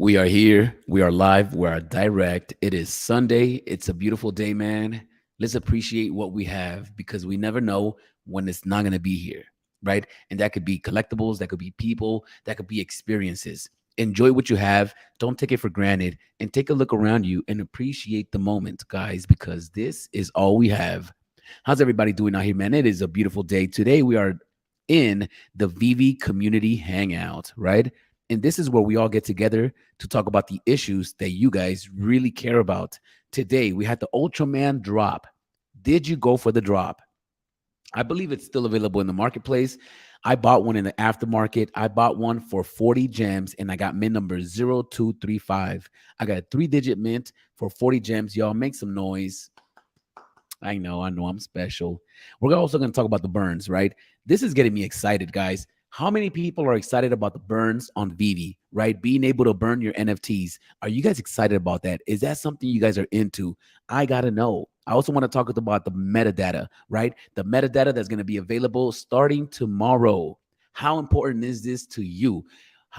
We are here. We are live. We are direct. It is Sunday. It's a beautiful day, man. Let's appreciate what we have because we never know when it's not going to be here, right? And that could be collectibles, that could be people, that could be experiences. Enjoy what you have. Don't take it for granted and take a look around you and appreciate the moment, guys, because this is all we have. How's everybody doing out here, man? It is a beautiful day. Today we are in the Vivi Community Hangout, right? And this is where we all get together to talk about the issues that you guys really care about. Today, we had the Ultraman drop. Did you go for the drop? I believe it's still available in the marketplace. I bought one in the aftermarket. I bought one for 40 gems and I got mint number 0235. I got a 3-digit mint for 40 gems. Y'all make some noise. I know I'm special. We're also going to talk about the burns, right? This is getting me excited, guys. How many people are excited about the burns on Vivi, right? Being able to burn your NFTs. Are you guys excited about that? Is that something you guys are into? I got to know. I also want to talk about the metadata, right? The metadata that's going to be available starting tomorrow. How important is this to you?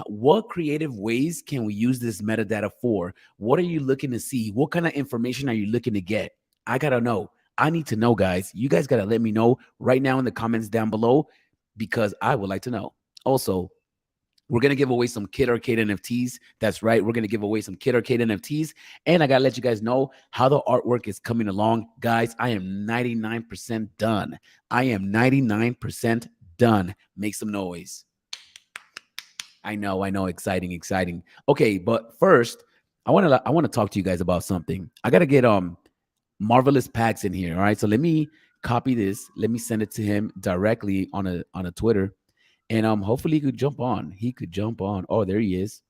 What creative ways can we use this metadata for? What are you looking to see? What kind of information are you looking to get? I got to know. I need to know, guys. You guys got to let me know right now in the comments down below because I would like to know. Also, we're going to give away some Kid Arcade NFTs. That's right. We're going to give away some Kid Arcade NFTs. And I got to let you guys know how the artwork is coming along. Guys, I am 99% done. I am 99% done. Make some noise. I know. Exciting. Okay, but first, I want to talk to you guys about something. I got to get Marvelous Packs in here. All right. So let me copy this. Let me send it to him directly on a Twitter. And hopefully he could jump on. Oh, there he is.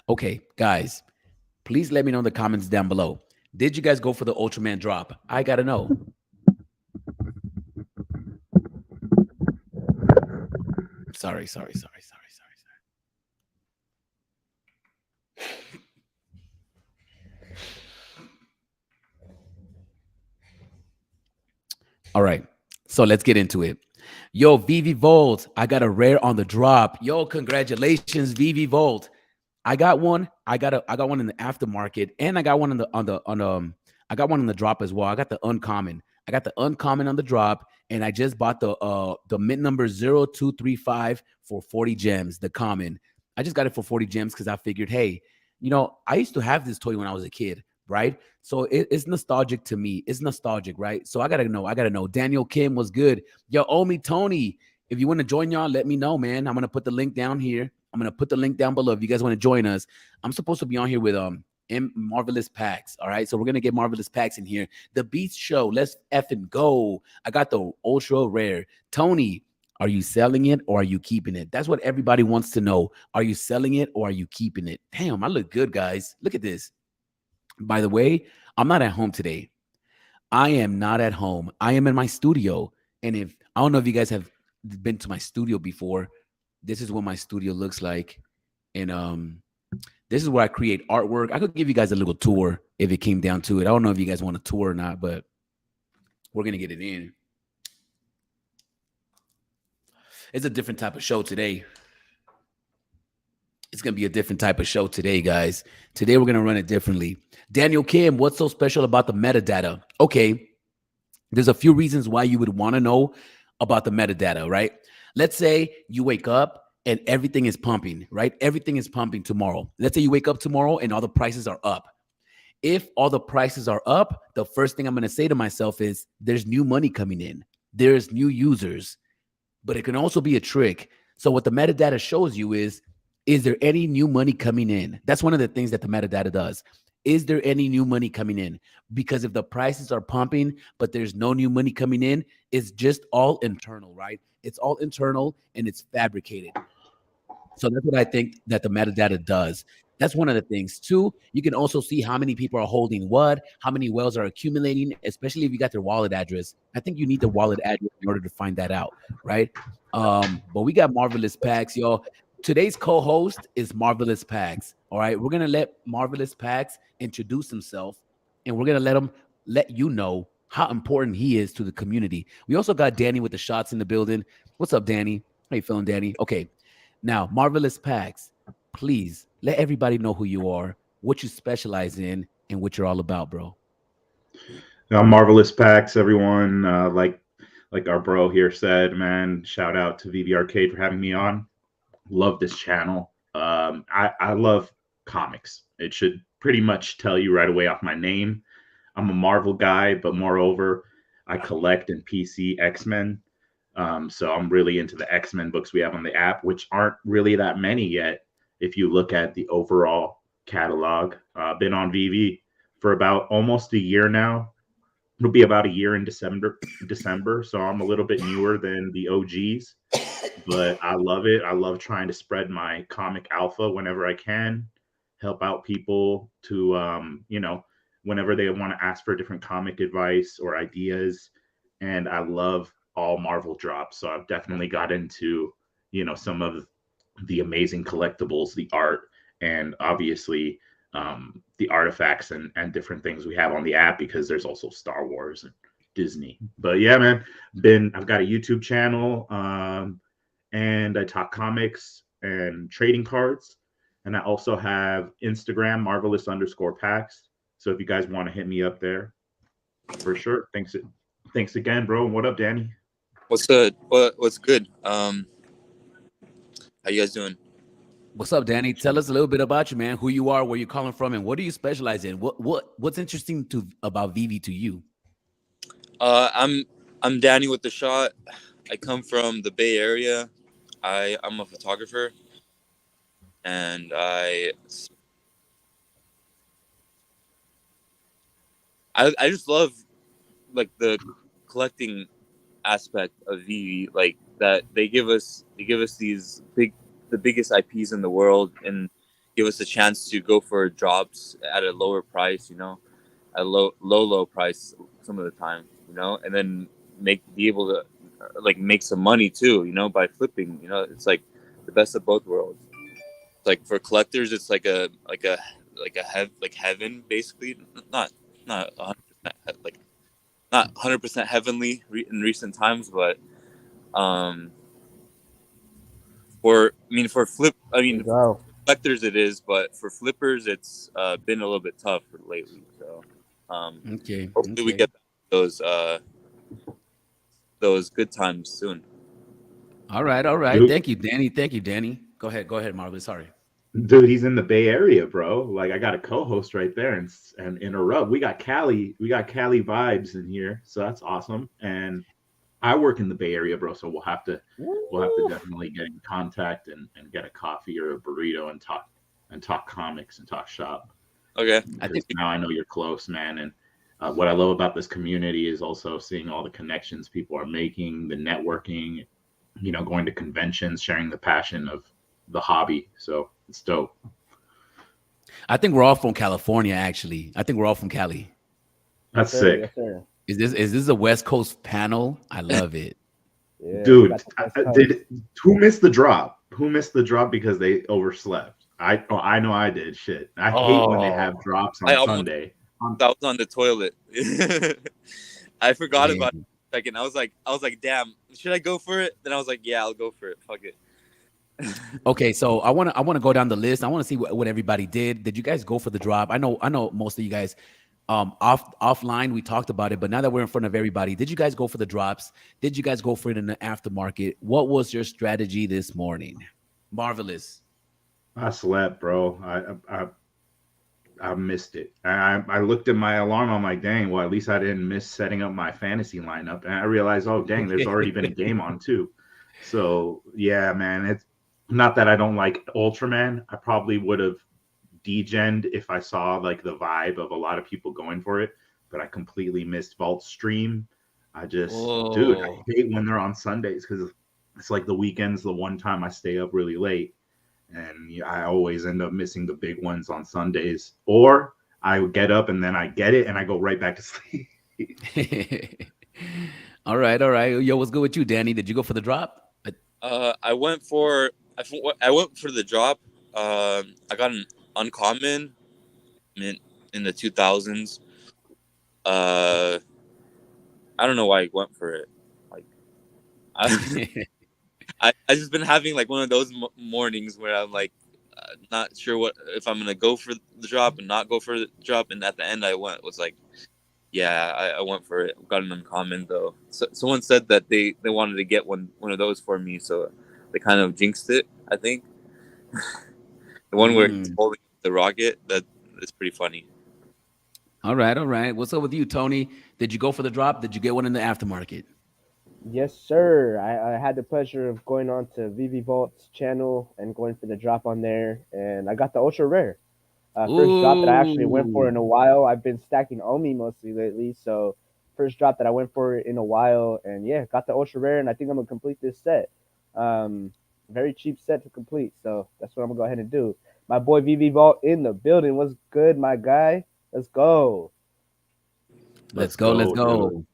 Okay, guys, please let me know in the comments down below. Did you guys go for the Ultraman drop? I gotta know. Sorry. All right, so let's get into it. Yo, Vivi Volt, I got a rare on the drop. Yo, congratulations, Vivi Volt. I got one. I got one in the aftermarket, and I got one I got one in the drop as well. I got the uncommon. I got the uncommon on the drop, and I just bought the mint number 0235 for 40 gems, the common. I just got it for 40 gems because I figured, hey, I used to have this toy when I was a kid, right? So it's nostalgic to me. It's nostalgic, right? So I gotta know. Daniel Kim was good. Yo, Omi Tony, if you want to join y'all, let me know, man. I'm gonna put the link down here. I'm gonna put the link down below if you guys want to join us. I'm supposed to be on here with Marvelous Packs. All right, so we're gonna get Marvelous Packs in here. The Beats Show. Let's effing go. I got the ultra rare. Tony, are you selling it or are you keeping it? That's what everybody wants to know. Are you selling it or are you keeping it? Damn, I look good, guys. Look at this. By the way, I'm not at home today. I am not at home. I am in my studio. And I don't know if you guys have been to my studio before. This is what my studio looks like. And this is where I create artwork. I could give you guys a little tour if it came down to it. I don't know if you guys want a tour or not, but we're going to get it in. It's a different type of show today. It's going to be a different type of show today, guys. Today, we're going to run it differently. Daniel Kim, what's so special about the metadata? Okay, there's a few reasons why you would want to know about the metadata, right? Let's say you wake up and everything is pumping, right? Everything is pumping tomorrow. Let's say you wake up tomorrow and all the prices are up. If all the prices are up, the first thing I'm going to say to myself is there's new money coming in. There's new users, but it can also be a trick. So what the metadata shows you is there any new money coming in? That's one of the things that the metadata does. Is there any new money coming in? Because if the prices are pumping, but there's no new money coming in, it's just all internal, right? It's all internal and it's fabricated. So that's what I think that the metadata does. That's one of the things. Two, you can also see how many people are holding what, how many whales are accumulating, especially if you got their wallet address. I think you need the wallet address in order to find that out, right? But we got Marvelous Packs, y'all. Today's co-host is Marvelous Packs. All right, we're gonna let Marvelous Packs introduce himself, and we're gonna let you know how important he is to the community. We also got Danny with the shots in the building. What's up, Danny? How you feeling, Danny? Okay, now Marvelous Packs. please let everybody know who you are, what you specialize in, and what you're all about, bro. Marvelous packs, everyone. Like our bro here said, man. Shout out to VB Arcade for having me on. Love this channel. I love comics. It should pretty much tell you right away off my name. I'm a Marvel guy, but moreover, I collect in PC X-Men. So I'm really into the X-Men books we have on the app, which aren't really that many yet. If you look at the overall catalog, been on VV for about almost a year now. It'll be about a year in December, so I'm a little bit newer than the OGs, but I love it. I love trying to spread my comic alpha whenever I can, help out people to, whenever they want to ask for different comic advice or ideas. And I love all Marvel drops. So I've definitely got into, some of the amazing collectibles, the art, and obviously the artifacts and different things we have on the app because there's also Star Wars and Disney. But yeah, man, I've got a YouTube channel. And I talk comics and trading cards. And I also have Instagram, marvelous_packs. So if you guys want to hit me up there, for sure. Thanks again, bro. And what up, Danny? What's good? What's good? How you guys doing? What's up, Danny? Tell us a little bit about you, man. Who you are, where you're calling from, and what do you specialize in? What's interesting to about Vivi to you? I'm Danny with the shot. I come from the Bay Area. I'm a photographer, and I just love like the collecting aspect of Vivi, like that they give us the biggest IPs in the world and give us a chance to go for drops at a lower price, at a low price some of the time, and then be able to like make some money too, by flipping. It's like the best of both worlds. Like for collectors, it's like heaven basically. Not 100% like not 100% heavenly in recent times, but for collectors it is, but for flippers it's been a little bit tough lately. So hopefully we get those good times soon. All right. Dude, Thank you, Danny. Go ahead, Marvel. Sorry. dude, he's in the Bay Area, bro. Like I got a co-host right there, and interrupt. We got Cali vibes in here, so that's awesome. And I work in the Bay Area, bro. So we'll have to definitely get in contact and get a coffee or a burrito and talk comics and talk shop. Okay. Because now I know you're close, man. And what I love about this community is also seeing all the connections people are making, the networking, going to conventions, sharing the passion of the hobby. So it's dope. I think we're all from California, actually. I think we're all from Cali. That's sick. Yes, Is this a West Coast panel? I love it. yeah, Dude, who missed the drop? Who missed the drop because they overslept? I know I did. Shit, I hate when they have drops on Sunday. I was on the toilet. I forgot about it for a second. I was like, damn, should I go for it? Then I was like, yeah, I'll go for it. Fuck it. Okay, so I want to go down the list. I want to see what everybody did. Did you guys go for the drop? I know most of you guys offline we talked about it, but now that we're in front of everybody, did you guys go for the drops? Did you guys go for it in the aftermarket? What was your strategy this morning? Marvelous. I slept, bro. I missed it. I looked at my alarm. I'm like, dang. Well, at least I didn't miss setting up my fantasy lineup. And I realized, oh, dang, there's already been a game on too. So yeah, man. It's not that I don't like Ultraman. I probably would have degened if I saw like the vibe of a lot of people going for it. But I completely missed Vault Stream. Dude, I hate when they're on Sundays because it's like the weekend's the one time I stay up really late. And I always end up missing the big ones on Sundays, or I would get up and then I get it and I go right back to sleep. All right. Yo, what's good with you, Danny? Did you go for the drop? I went for the drop. I got an uncommon in the 2000s. I don't know why I went for it. Like, I just been having like one of those mornings where I'm like, not sure what if I'm gonna go for the drop and not go for the drop. And at the end, I was like, yeah, I went for it. Got an uncommon though. So, someone said that they wanted to get one of those for me, so they kind of jinxed it. I think the one where he's Mm. holding the rocket, that is pretty funny. All right, all right. What's up with you, Tony? Did you go for the drop? Did you get one in the aftermarket? Yes, sir. I had the pleasure of going on to VV Vault's channel and going for the drop on there, and I got the ultra rare. First drop that I actually went for Ooh, in a while. I've been stacking Omi mostly lately, so first drop that I went for in a while, and yeah, got the ultra rare, and I think I'm gonna complete this set. Um, Very cheap set to complete, so that's what I'm gonna go ahead and do. My boy VV Vault in the building. What's good, my guy? Let's go. let's Let's go, let's go, dude. go.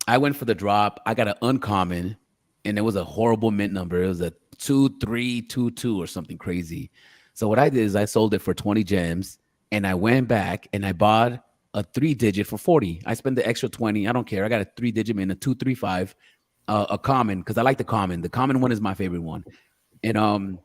I went for the drop. I got an uncommon, and it was a horrible mint number. It was a 2322 or something crazy. So what I did is I sold it for 20 gems, and I went back and I bought a 3 digit for 40. I spent the extra 20. I don't care. I got a 3 digit mint, a 235, a common because I like the common. The common one is my favorite one. And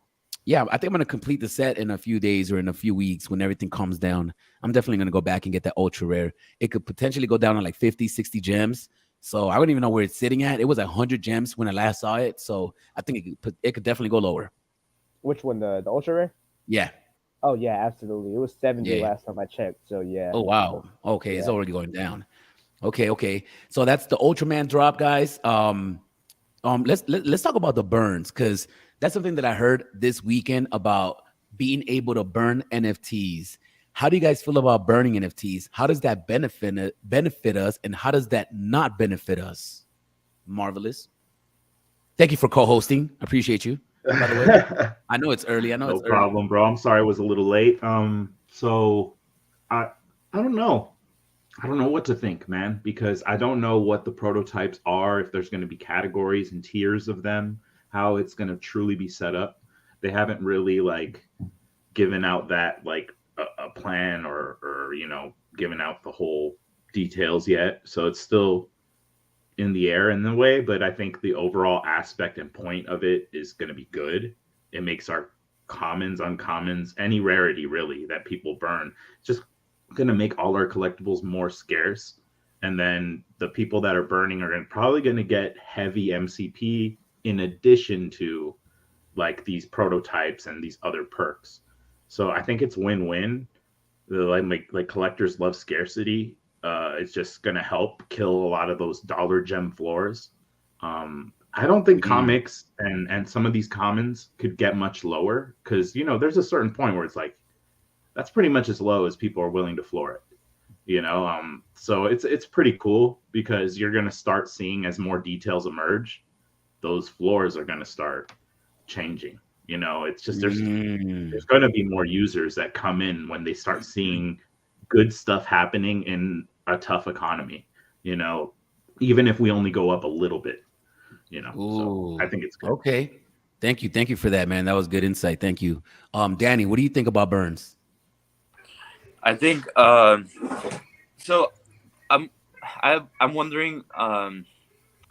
yeah, I think I'm gonna complete the set in a few days or in a few weeks when everything calms down. I'm definitely gonna go back and get that ultra rare. It could potentially go down to like 50, 60 gems. So I wouldn't even know where it's sitting at. It was 100 gems when I last saw it. So I think it could definitely go lower. Which one? The ultra rare? Yeah. Oh yeah, absolutely. It was 70 Yeah. last time I checked. So yeah, Oh wow. Okay, it's yeah. already going down. Okay, okay. So that's the Ultraman drop, guys. Let's talk about the burns because that's something that I heard this weekend about being able to burn NFTs. How do you guys feel about burning NFTs? How does that benefit us, and how does that not benefit us? Marvelous. Thank you for co-hosting. I appreciate you. By the way, I know it's early. I know No it's early. problem, bro. I'm sorry I was a little late. So I I don't know. I don't know what to think, man, because I don't know what the prototypes are, if there's going to be categories and tiers of them, how it's going to truly be set up. They haven't really like given out that like a plan or given out the whole details yet. So it's still in the air in the way, but I think the overall aspect and point of it is going to be good. It makes our commons, uncommons, any rarity really that people burn just going to make all our collectibles more scarce. And then the people that are burning are probably going to get heavy MCP in addition to like these prototypes and these other perks. So I think it's win-win. Like collectors love scarcity. It's just gonna help kill a lot of those dollar gem floors. I don't think Mm. comics and some of these commons could get much lower because there's a certain point where it's like that's pretty much as low as people are willing to floor it. So it's pretty cool because you're gonna start seeing as more details emerge, those floors are gonna start changing. It's just there's Mm. going to be more users that come in when they start seeing good stuff happening in a tough economy, you know, even if we only go up a little bit. So I Ooh. think it's good. Okay. Thank you. Thank you for that, man. That was good insight. Thank you. Danny, what do you think about burns? I think so. I'm I'm wondering I'm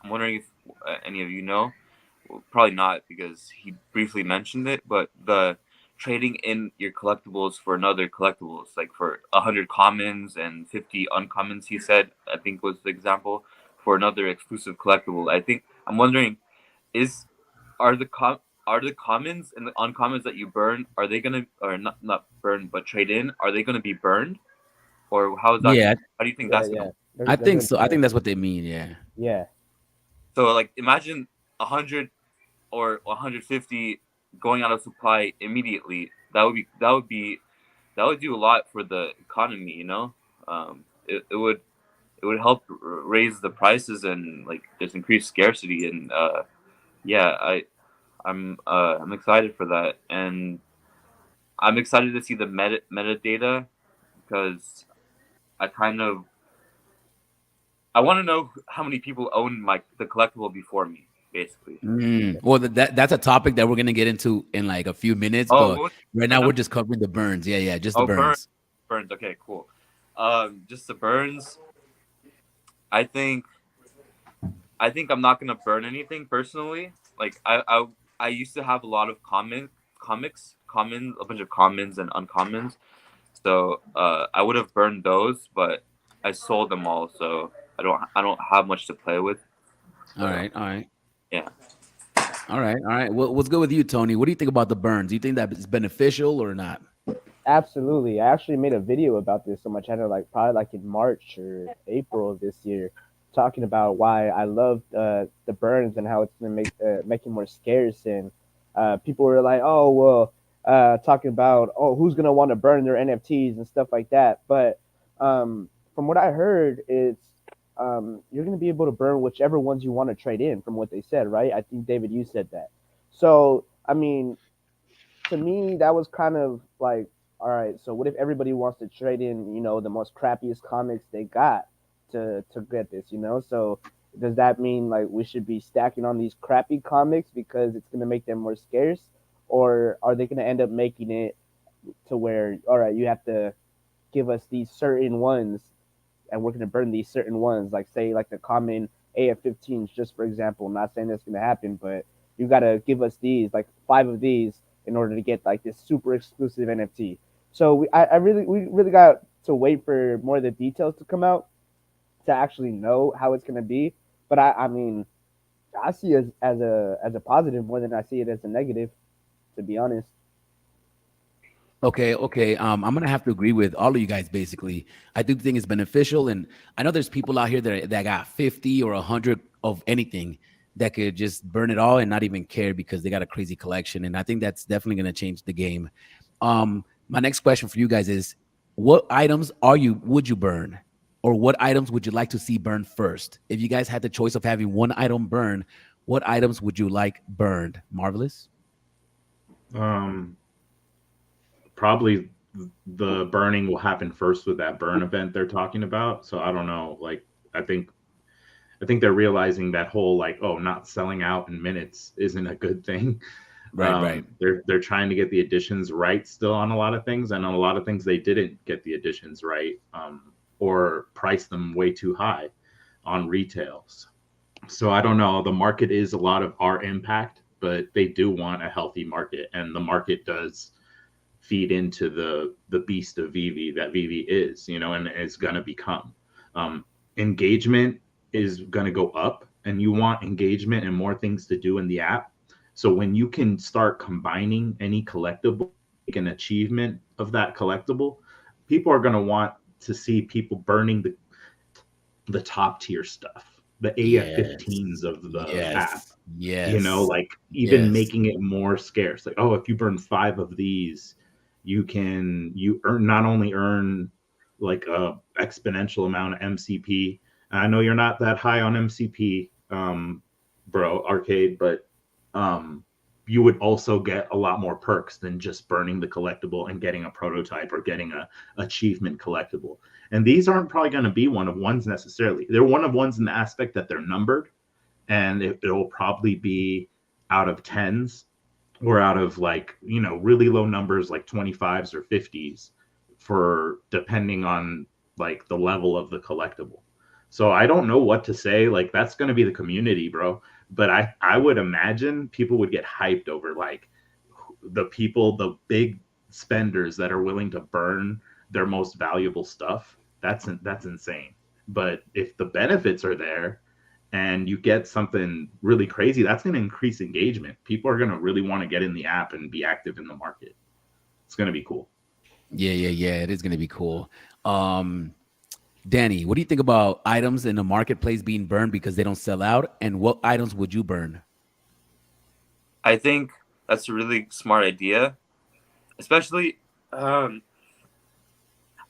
wondering if any of you know. Well, probably not because he briefly mentioned it, but the trading in your collectibles for another collectibles, like for 100 commons and 50 uncommons, he said, I think was the example for another exclusive collectible. I think I'm wondering, is are the are the commons and the uncommons that you burn, are they gonna or not burn but trade in? Are they gonna be burned, or how is that? Yeah, How do you think Yeah, that's gonna yeah. work? I They're think gonna so. I think that's what they mean. Yeah. yeah. So like imagine 100 or 150 going out of supply immediately. That would do a lot for the economy. It would help raise the prices and like just increase scarcity. And yeah, I'm excited for that, and I'm excited to see the metadata because I kind of I want to know how many people own the collectible before me, basically. Well, that's a topic that we're gonna get into in like a few minutes, Oh, but right right now now? we're just covering the burns. Yeah, yeah, just the Oh, burns. burns. Okay, cool. Just the burns. I think I'm not gonna burn anything personally. Like I used to have a lot of comics commons, a bunch of commons and uncommons. So I would have burned those, but I sold them all, so I don't have much to play with. All But right, all right, yeah. all right, all right. What's good with you, Tony? What do you think about the burns? Do you think that it's beneficial or not? Absolutely. I actually made a video about this on my channel, like probably like in March or April of this year, talking about why I love the burns and how it's gonna make it more scarce. And people were like, "Oh, well," talking about, "Oh, who's gonna want to burn their NFTs and stuff like that." But from what I heard, it's you're gonna be able to burn whichever ones you want to trade in. From what they said, right? I think David, you said that. So I mean, to me, that was kind of like, all right, so what if everybody wants to trade in, the most crappiest comics they got to get this, So does that mean like we should be stacking on these crappy comics because it's gonna make them more scarce, or are they gonna end up making it to where, all right, you have to give us these certain ones and we're gonna burn these certain ones, like say like the common AF-15s, just for example. I'm not saying that's gonna happen, but you gotta give us these, like 5 of these, in order to get like this super exclusive NFT. So we really got to wait for more of the details to come out to actually know how it's gonna be. But I mean, I see it as a positive more than I see it as a negative, to be honest. Okay, okay. I'm gonna have to agree with all of you guys. Basically, I do think it's beneficial, and I know there's people out here that got 50 or 100 of anything that could just burn it all and not even care because they got a crazy collection. And I think that's definitely gonna change the game. My next question for you guys is: what items would you burn, or what items would you like to see burned first? If you guys had the choice of having one item burn, what items would you like burned? Marvelous. Um, Probably the burning will happen first with that burn event they're talking about. So I don't know. Like I think I think they're realizing that whole like, oh, not selling out in minutes isn't a good thing. Right, right. They're trying to get the additions right still on a lot of things, and on a lot of things they didn't get the additions right, or price them way too high on retails. So I don't know. The market is a lot of our impact, but they do want a healthy market, and the market does feed into the beast of Vivi that Vivi is, and is going to become. Engagement is going to go up, and you want engagement and more things to do in the app. So when you can start combining any collectible, like an achievement of that collectible, people are going to want to see people burning the top tier stuff, the AF-15s Yes. of the app. Yes. Yes. Like even Yes. making it more scarce. Like, oh, if you burn 5 of these, you earn, not only earn like a exponential amount of MCP. And I know you're not that high on MCP, bro, Arcade, but um, you would also get a lot more perks than just burning the collectible and getting a prototype or getting a achievement collectible. And these aren't probably going to be one of ones necessarily. They're one of ones in the aspect that they're numbered, and it'll probably be out of tens or out of like, really low numbers like 25s or 50s, for depending on like the level of the collectible. So I don't know what to say. Like that's going to be the community, bro. But I would imagine people would get hyped over like the big spenders that are willing to burn their most valuable stuff. That's insane. But if the benefits are there and you get something really crazy, that's going to increase engagement. People are going to really want to get in the app and be active in the market. It's going to be cool. Yeah, yeah, yeah. It is going to be cool. Um, Danny, what do you think about items in the marketplace being burned because they don't sell out? And what items would you burn? I think that's a really smart idea, especially. I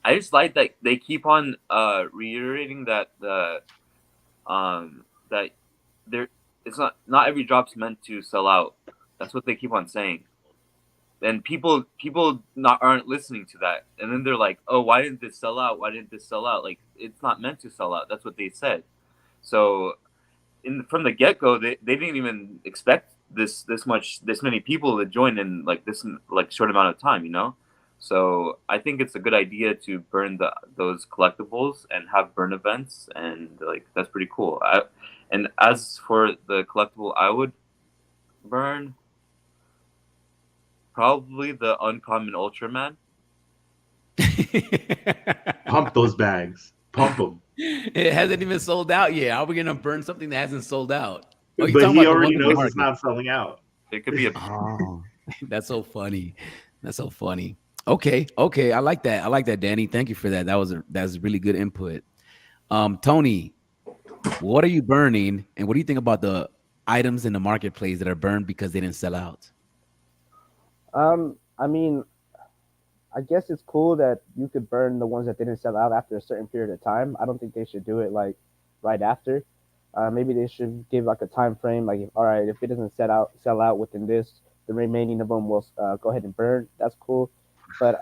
just like that they keep on reiterating that that there it's not every drop's meant to sell out. That's what they keep on saying, and people not aren't listening to that, and then they're like, oh, why didn't this sell out? Why didn't this sell out? Like it's not meant to sell out. That's what they said. So from the get go, they didn't even expect this many people to join in like this like short amount of time, So I think it's a good idea to burn those collectibles and have burn events, and like that's pretty cool. And as for the collectible, I would burn. Probably the uncommon Ultraman. Pump those bags. Pump them. It hasn't even sold out yet. How are we gonna burn something that hasn't sold out? Oh, you're But talking he about the one already in the knows it's market. not selling out. It could be a Oh, that's so funny. That's so funny. Okay, okay. I like that. I like that, Danny. Thank you for that. That's really good input. Tony, what are you burning, and what do you think about the items in the marketplace that are burned because they didn't sell out? I mean, I guess it's cool that you could burn the ones that didn't sell out after a certain period of time. I don't think they should do it like right after. Maybe they should give like a time frame. Like, all right, if it doesn't sell out within this, the remaining of them will go ahead and burn. That's cool. But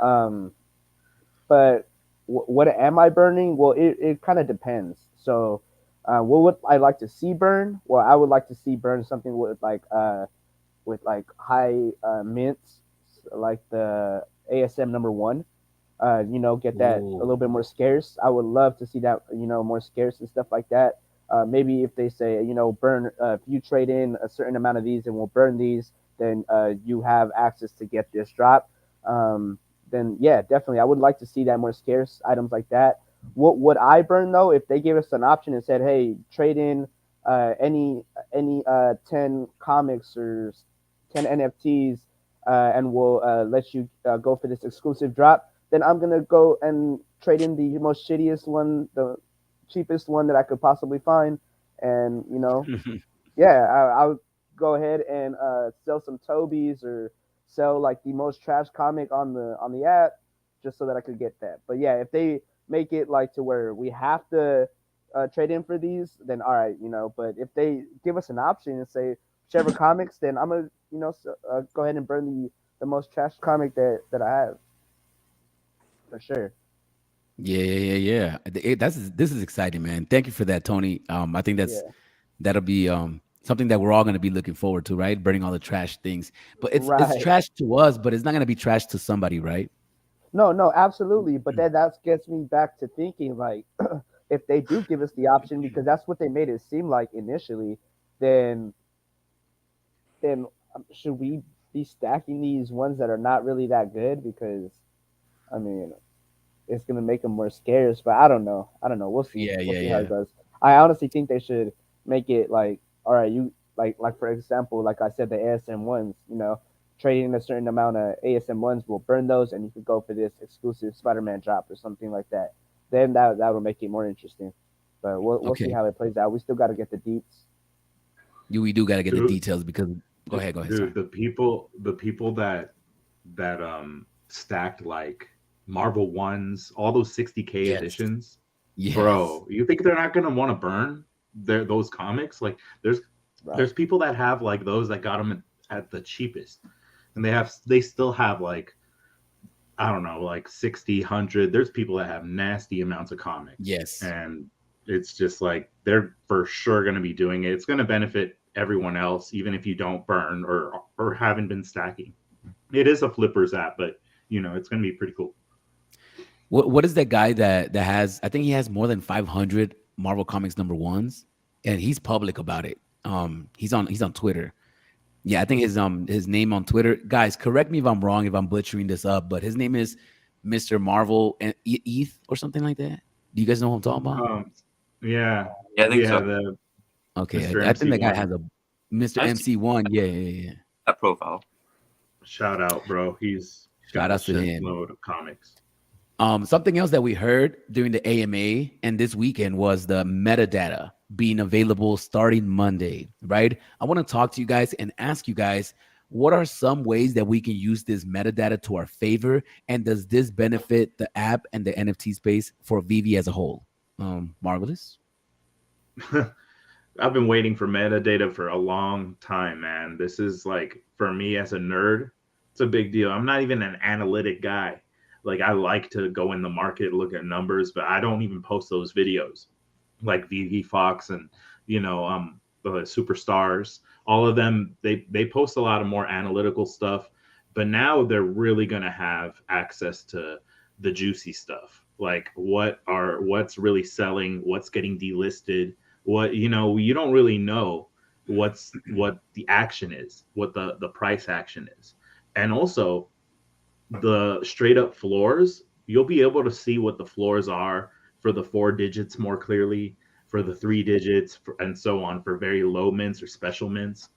but what am I burning? Well, it kind of depends. So, what would I like to see burn? Well, I would like to see burn something with like high mints, like the ASM number one. Get that a Ooh. little bit more scarce. I would love to see that, more scarce and stuff like that. Maybe if they say, burn, if you trade in a certain amount of these and we'll burn these, then you have access to get this drop. Then yeah, definitely, I would like to see that more scarce items like that. What would I burn though? If they gave us an option and said, hey, trade in any 10 comics or 10 NFTs, and we'll let you go for this exclusive drop, then I'm gonna go and trade in the most shittiest one, the cheapest one that I could possibly find, and yeah, I'll go ahead and sell some Tobies or sell like the most trash comic on the app, just so that I could get that. But yeah, if they make it like to where we have to trade in for these, then all right, But if they give us an option and say whichever comics, then I'm gonna go ahead and burn the most trash comic that I have for sure. Yeah, yeah, yeah, yeah. This is exciting, man. Thank you for that, Tony. I think Yeah, that'll be something that we're all going to be looking forward to, right? Burning all the trash things, but it's right. trash to us, but it's not going to be trash to somebody, right? No, no, absolutely. But that gets me back to thinking like, if they do give us the option, because that's what they made it seem like initially, then should we be stacking these ones that are not really that good? Because I mean, it's gonna make them more scarce. But I don't know. I don't know. We'll see. Yeah, We'll yeah, see how it yeah. goes. I honestly think they should make it like, all right, you like for example, like I said, the ASM ones. Trading a certain amount of ASM ones will burn those, and you could go for this exclusive Spider-Man drop or something like that. Then that will make it more interesting. But we'll see Okay, how it plays out. We still got to get the deets. we do got to get the Dude, details because go ahead, sorry. dude, the people that stacked like Marvel ones, all those 60K Yes, editions, yes, bro. You think they're not gonna want to burn those comics? Like, there's Right. there's people that have like those that got them at the cheapest, and they still have like, I don't know, like 60, 100. There's people that have nasty amounts of comics, yes. and it's just like they're for sure going to be doing it. It's going to benefit everyone else, even if you don't burn or haven't been stacking. It is a flippers app, but it's going to be pretty cool. What is that guy that has? I think he has more than 500 Marvel Comics number ones, and he's public about it. He's on Twitter. Yeah, I think his name on Twitter. Guys, correct me if I'm wrong, if I'm butchering this up, but his name is Mr. Marvel and ETH or something like that. Do you guys know what I'm talking about? Um, yeah, Yeah, I think yeah, so. the Okay, Mr. I think that guy MC1. has a Mr. I've seen MC1. Yeah, yeah, yeah. that profile. Shout out, bro. He's Shout got a out to him. shitload of comics. Something else that we heard during the AMA and this weekend was the metadata being available starting Monday, right? I want to talk to you guys and ask you guys, what are some ways that we can use this metadata to our favor? And does this benefit the app and the NFT space for Vivi as a whole? Marvelous. I've been waiting for metadata for a long time, man. This is like, for me as a nerd, it's a big deal. I'm not even an analytic guy. Like, I like to go in the market, look at numbers, but I don't even post those videos. Like VV Fox and the superstars, all of them, they post a lot of more analytical stuff. But now they're really gonna have access to the juicy stuff, like what's really selling, what's getting delisted, what you don't really know what the action is, what the price action is. And also the straight up floors, you'll be able to see what the floors are for the 4 digits more clearly, for the 3 digits, and so on for very low mints or special mints.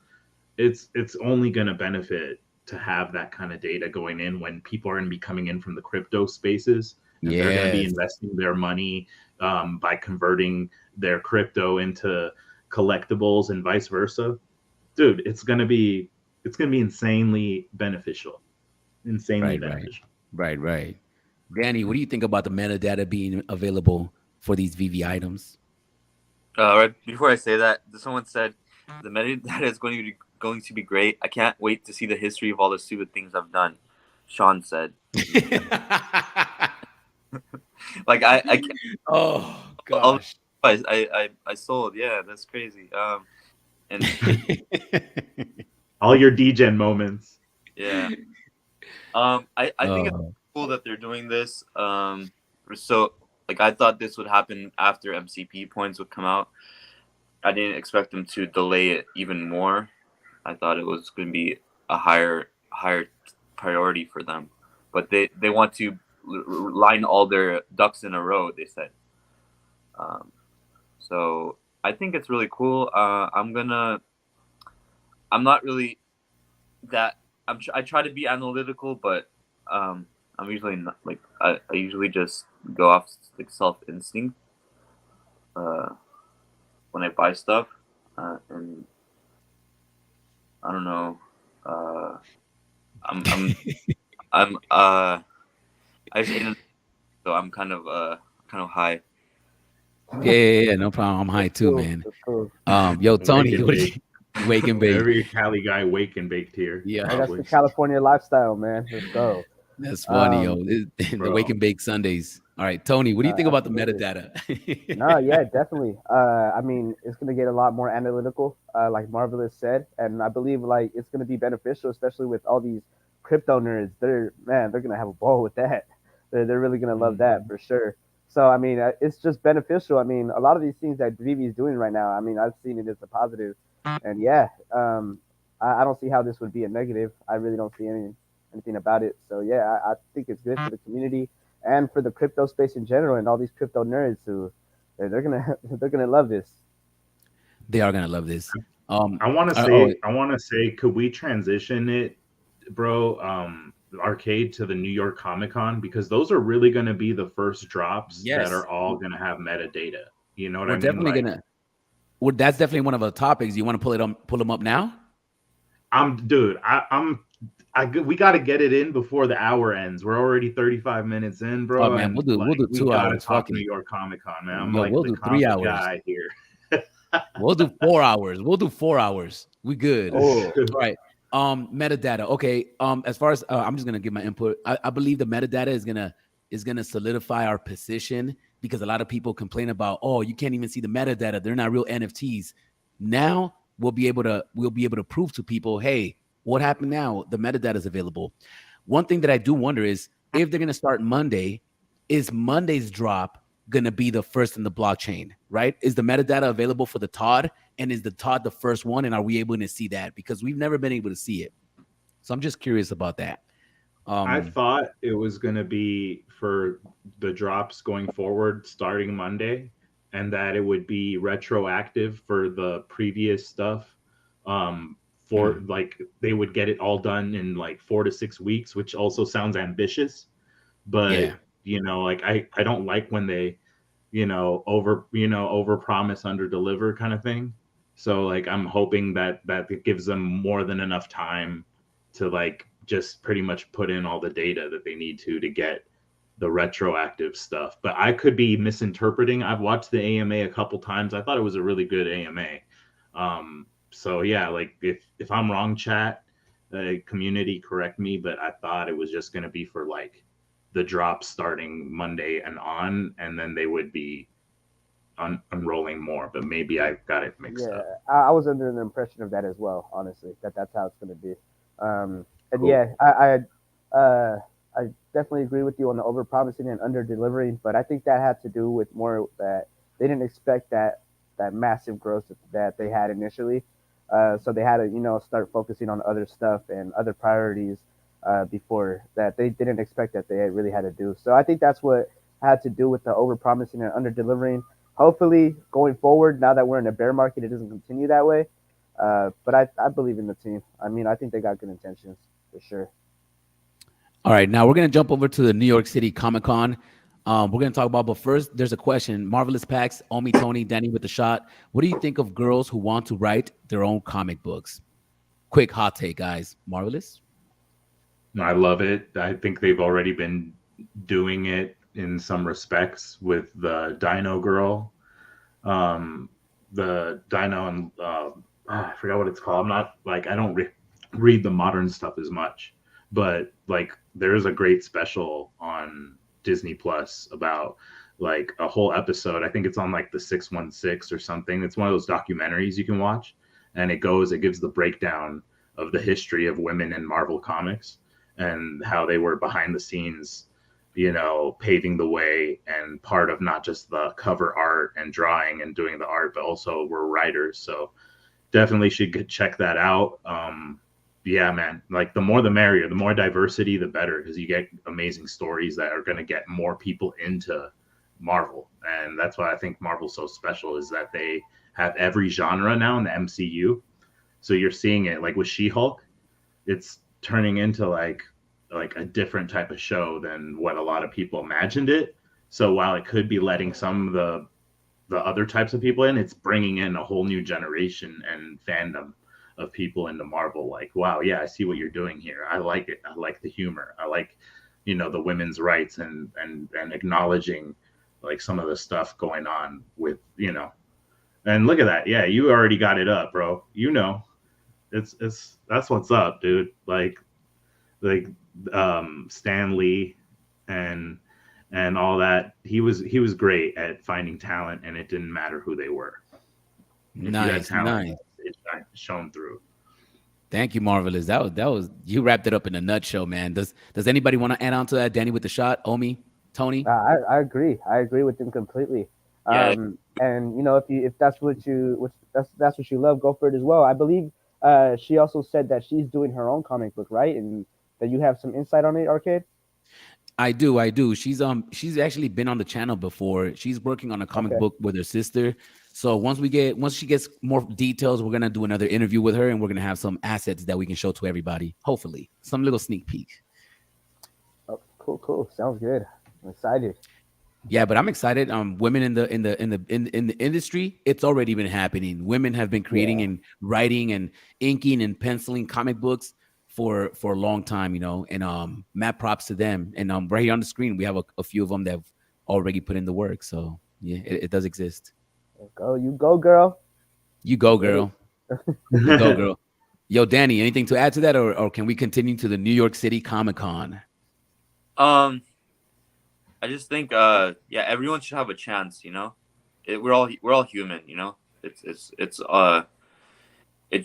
It's only going to benefit to have that kind of data going in when people are going to be coming in from the crypto spaces, and they're going to be Yes. investing their money by converting their crypto into collectibles and vice versa. Dude, it's going to be insanely Right, right, beneficial. right. Danny, what do you think about the metadata being available for these VV items? Right before I say that, someone said the metadata is going to be great. I can't wait to see the history of all the stupid things I've done. Sean said, like I can't, Oh all the gosh. I sold. Yeah, that's crazy. And All your degen moments. yeah, I think it's Oh, cool that they're doing this. So like I thought this would happen after MCP points would come out. I didn't expect them to delay it even more. I thought it was going to be a higher priority for them, but they want to line all their ducks in a row. They said, um, so I think it's really cool. I'm not really that. I try to be analytical, but I'm usually not like I usually just go off like self instinct uh, when I buy stuff, and I don't know. Uh, I'm I just ate an, so I'm kind of high. yeah, no problem. I'm high That's too, cool. man. That's cool. Yo, Wake Tony, and what do bake. you wake and bake? Every Cali guy wake and baked here, Yeah, Hey, that's the probably. California lifestyle, man. Let's go. that's funny, yo. Um, The wake Bro. and bake Sundays. All right, Tony, what do you think about the Absolutely. metadata? No, yeah, definitely. I mean, it's gonna get a lot more analytical, like Marvelous said, and I believe like it's gonna be beneficial, especially with all these crypto nerds. They're gonna have a ball with that. They're really gonna love that Mhm. for sure. So I mean, it's just beneficial. I mean, a lot of these things that Vivi is doing right now. I mean, I've seen it as a positive, and yeah, I don't see how this would be a negative. I really don't see anything about it. So yeah, I think it's good for the community and for the crypto space in general, and all these crypto nerds who they're gonna they're gonna love this. They are gonna love this. Um, I want to oh, say, I want to say, could we transition it, bro? The arcade to the New York Comic Con, because those are really going to be the first drops that yes, are all going to have metadata. You know what we're I mean? definitely Like, gonna. Well, that's definitely one of the topics. You want to pull them up now? dude, we got to get it in before the hour ends. We're already 35 minutes in, Oh bro, man, and we'll like do we two got to hours. talk Fuck New it. York Comic Con, man. I'm Yo, like we'll the do three comic hours. guy here. We'll do 4 hours. We'll do 4 hours. We good. Oh, All right. Metadata. Okay. As far as I'm just gonna give my input. I believe the metadata is gonna solidify our position because a lot of people complain about, oh, you can't even see the metadata. They're not real NFTs. Now we'll be able to prove to people, hey, what happened now? The metadata is available. One thing that I do wonder is if they're gonna start Monday, is Monday's drop gonna be the first in the blockchain, right? Is the metadata available for the Todd? And is the Todd the first one? And are we able to see that? Because we've never been able to see it. So I'm just curious about that. I Um, thought it was going to be for the drops going forward starting Monday, and that it would be retroactive for the previous stuff. For mm, like they would get it all done in like 4 to 6 weeks, which also sounds ambitious. But yeah. like I don't like when they over promise under deliver kind of thing. So like I'm hoping that it gives them more than enough time to like just pretty much put in all the data that they need to get the retroactive stuff. But I could be misinterpreting. I've watched the AMA a couple times. I thought it was a really good AMA. So yeah, like if I'm wrong, chat, community, correct me. But I thought it was just going to be for like the drop starting Monday and on, and then they would be unrolling more. But maybe I got it mixed yeah, up. I was under the impression of that as well. Honestly, that's how it's gonna be. And Cool. yeah, I definitely agree with you on the over promising and under delivering, but I think that had to do with more that they didn't expect that massive growth that they had initially. So they had to start focusing on other stuff and other priorities. before that they didn't expect that they really had to do. So I think that's what had to do with the over promising and under delivering. Hopefully, going forward, now that we're in a bear market, it doesn't continue that way. But I believe in the team. I mean, I think they got good intentions for sure. All right, now we're gonna jump over to the New York City Comic Con. We're gonna talk about, but first, there's a question. Marvelous Packs, Omi, Tony, Danny with the shot. What do you think of girls who want to write their own comic books? Quick hot take, guys. Marvelous. I love it. I think they've already been doing it in some respects with the Dino Girl, the Dino, and I forgot what it's called. I'm not like I don't read the modern stuff as much, but like there's a great special on Disney Plus about like a whole episode. I think it's on like the 616 or something. It's one of those documentaries you can watch, and it gives the breakdown of the history of women in Marvel Comics and how they were behind the scenes, paving the way and part of not just the cover art and drawing and doing the art, but also were writers. So definitely should check that out. Yeah, man, like the more the merrier, the more diversity, the better, because you get amazing stories that are going to get more people into Marvel. And that's why I think Marvel's so special, is that they have every genre now in the MCU. So you're seeing it like with She-Hulk, it's turning into like a different type of show than what a lot of people imagined it. So while it could be letting some of the other types of people in, it's bringing in a whole new generation and fandom of people into Marvel. Like, wow, yeah, I see what you're doing here. I like it. I like the humor. I like, the women's rights and acknowledging like some of the stuff going on with, and look at that. Yeah, you already got it up, bro. It's that's what's up, dude. Like Stan Lee and all that. He was great at finding talent, and it didn't matter who they were. Nice, nice. It shone through. Thank you, Marvelous. That was you wrapped it up in a nutshell, man. Does anybody want to add on to that? Danny with the shot, Omi, Tony. I agree. I agree with them completely. Yeah. And if that's what that's what you love, go for it as well. I believe she also said that she's doing her own comic book, right? And that you have some insight on it, Arcade. I do. She's actually been on the channel before. She's working on a comic book with her sister. So once she gets more details, we're gonna do another interview with her, and we're gonna have some assets that we can show to everybody. Hopefully, some little sneak peek. Oh, cool. Sounds good. I'm excited. Yeah, but I'm excited. Women in the industry, it's already been happening. Women have been creating and writing and inking and penciling comic books for a long time, and mad props to them. And right here on the screen, we have a few of them that have already put in the work. So yeah, it does exist. You go, girl. You go, girl. You go, girl. Yo, Danny, anything to add to that, or can we continue to the New York City Comic Con? I just think everyone should have a chance, we're all human, it's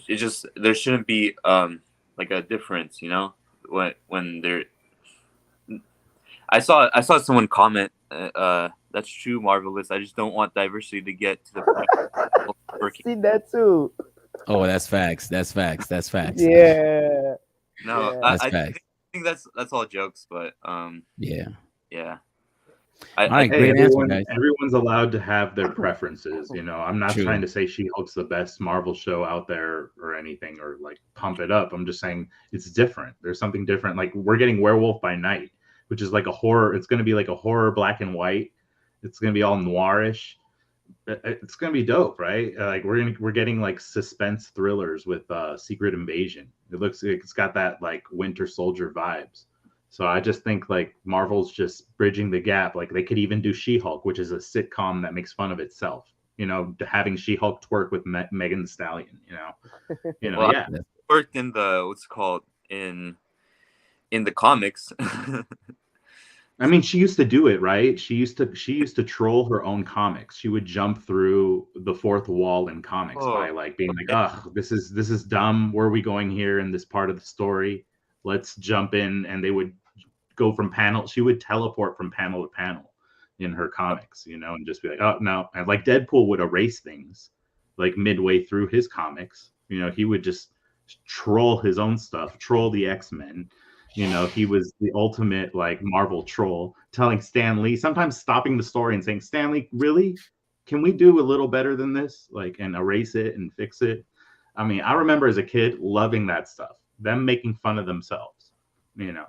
just there shouldn't be like a difference, when there. I saw someone comment that's true, Marvelous. I just don't want diversity to get to the point I've seen that too. Oh, that's facts. That's facts. Yeah. No, Yeah. I think that's all jokes, but yeah. All right, great answer, guys. Everyone's allowed to have their preferences. I'm not True. trying to say She-Hulk's the best Marvel show out there or anything, or like pump it up. I'm just saying it's different. There's something different. Like we're getting Werewolf by Night, which is like a horror. It's going to be like a horror black and white. It's going to be all noirish. It's going to be dope, right? Like we're getting like suspense thrillers with Secret Invasion. It looks like it's got that like Winter Soldier vibes. So I just think like Marvel's just bridging the gap. Like they could even do She-Hulk, which is a sitcom that makes fun of itself. Having She-Hulk twerk with Megan Thee Stallion. Well, yeah. I worked in in the comics. I mean, she used to do it, right? She used to troll her own comics. She would jump through the fourth wall in comics by like being like, "Ugh, this is dumb. Where are we going here in this part of the story? Let's jump in." And they would go from panel. She would teleport from panel to panel in her comics, and just be like, "Oh no!" And like Deadpool would erase things like midway through his comics. He would just troll his own stuff, troll the X-Men. You know, he was the ultimate like Marvel troll, telling Stan Lee, sometimes stopping the story and saying, "Stan Lee, really? Can we do a little better than this? Like, and erase it and fix it." I mean, I remember as a kid loving that stuff, them making fun of themselves, you know.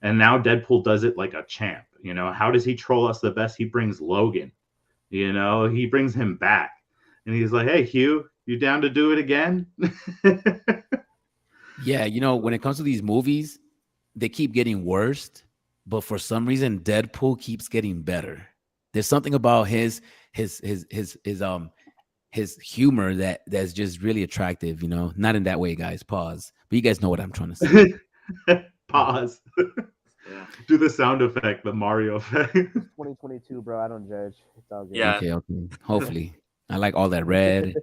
And now Deadpool does it like a champ. You know, how does he troll us the best? He brings Logan. You know, he brings him back, and he's like, "Hey, Hugh, you down to do it again?" Yeah, you know, when it comes to these movies, they keep getting worse, but for some reason, Deadpool keeps getting better. There's something about his humor that's just really attractive. You know, not in that way, guys. Pause. But you guys know what I'm trying to say. Pause. Yeah. Do the sound effect, the Mario effect. It's 2022, bro. I don't judge. It's all good. Yeah. Okay, okay. Hopefully, I like all that red.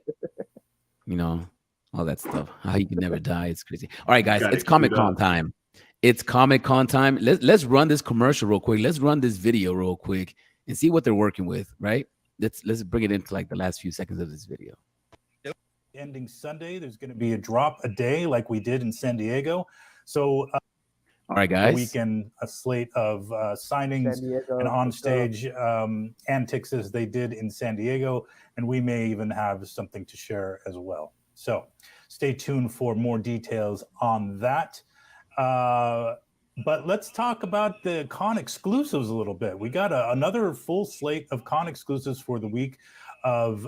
You know, all that stuff. How you can never die. It's crazy. All right, guys, Got it's it queued Comic Con up. time. It's Comic Con time. Let's run this commercial real quick. Let's run this video real quick and see what they're working with. Right? Let's bring it into like the last few seconds of this video. Ending Sunday, there's going to be a drop a day like we did in San Diego. So All right, a guys. weekend, a slate of signings San Diego, and let's go. onstage antics as they did in San Diego, and we may even have something to share as well. So stay tuned for more details on that. But let's talk about the con exclusives a little bit. We got another full slate of con exclusives for the week of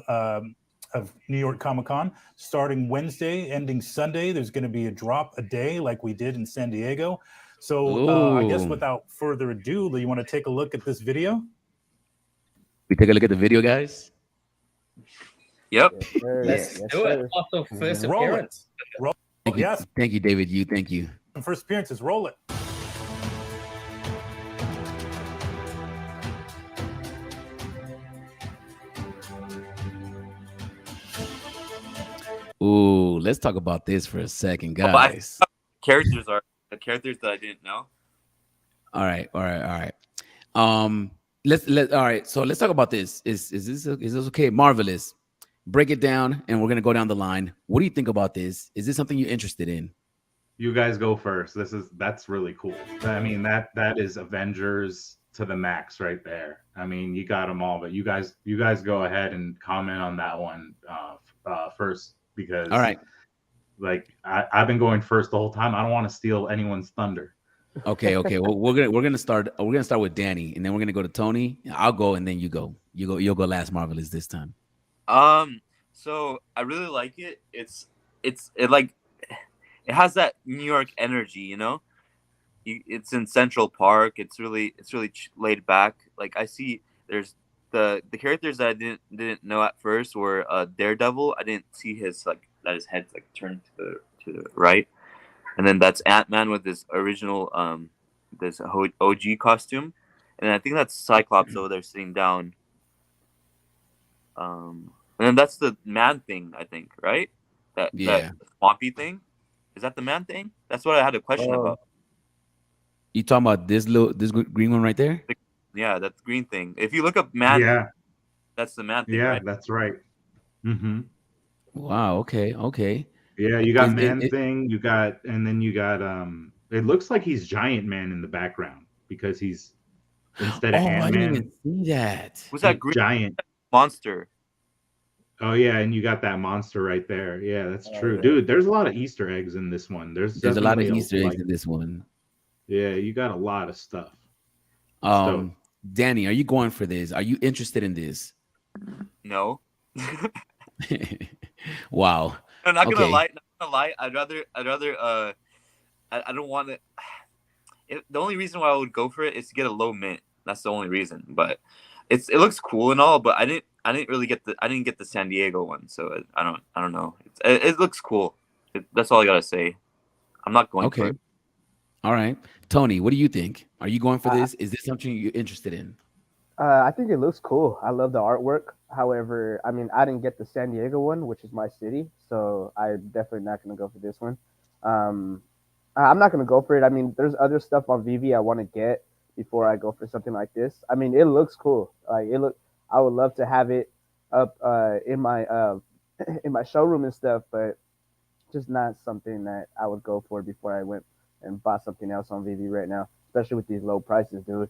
New York Comic Con, starting Wednesday, ending Sunday. There's going to be a drop a day like we did in San Diego. So I guess Ooh. without further ado, you want to take a look at this video? We take a look at the video, guys. Yep. Yes, sir. Let's Yes, do it. sir. Also, first Roll it. appearance. Thank you. Yes, Thank you, David. Thank you. first appearances. Roll it. Ooh, let's talk about this for a second, Oh, I- guys. Characters are the characters that I didn't know. All right. All right. So let's talk about this. Is this okay? Marvelous. Break it down, and we're gonna go down the line. What do you think about this? Is this something you're interested in? You guys go first. That's really cool. I mean, that is Avengers to the max right there. I mean, you got them all, but you guys go ahead and comment on that one first, because All right. like I've been going first the whole time. I don't want to steal anyone's thunder. Okay. Well, we're gonna start with Danny, and then we're gonna go to Tony. I'll go, and then you go. You'll go last. Marvelous this time. So I really like it. It has that New York energy, you know. It's in Central Park. It's really laid back. Like I see, there's the characters that I didn't know at first were Daredevil. I didn't see his his head's like turned to the right, and then that's Ant-Man with his original this OG costume, and I think that's Cyclops over there sitting down. And then that's the man thing, I think, right? That swampy thing. Is that the man thing? That's what I had a question about. You talking about this green one right there? Yeah, that's the green thing. If you look up man, Yeah, that's the man thing. yeah, Right? that's right. Mm-hmm. Wow. Okay. Yeah, you got Is- thing. You got It looks like he's Giant Man in the background because he's instead of Oh, I didn't Ant-Man, even see that. Who's that green Giant. monster? Oh yeah, and you got that monster right there. Yeah, that's true, yeah. dude. There's a lot of Easter eggs in this one. There's a lot of definitely Easter eggs in this one. Yeah, you got a lot of stuff. Danny, are you going for this? Are you interested in this? No. Wow. I'm not gonna Okay. lie. Not gonna lie. I'd rather. I don't want it. The only reason why I would go for it is to get a low mint. That's the only reason. But it looks cool and all. But I didn't really get the San Diego one. So I don't know. It looks cool. That's all I gotta say. I'm not going for Okay. it. All right. Tony, what do you think? Are you going for this? Is this something you're interested in? I think it looks cool. I love the artwork. However, I mean, I didn't get the San Diego one, which is my city, so I'm definitely not going to go for this one. I'm not going to go for it. I mean, there's other stuff on VV I want to get before I go for something like this. I mean, it looks cool. I would love to have it up in my in my showroom and stuff, but just not something that I would go for before I went and bought something else on VV right now, especially with these low prices, dude.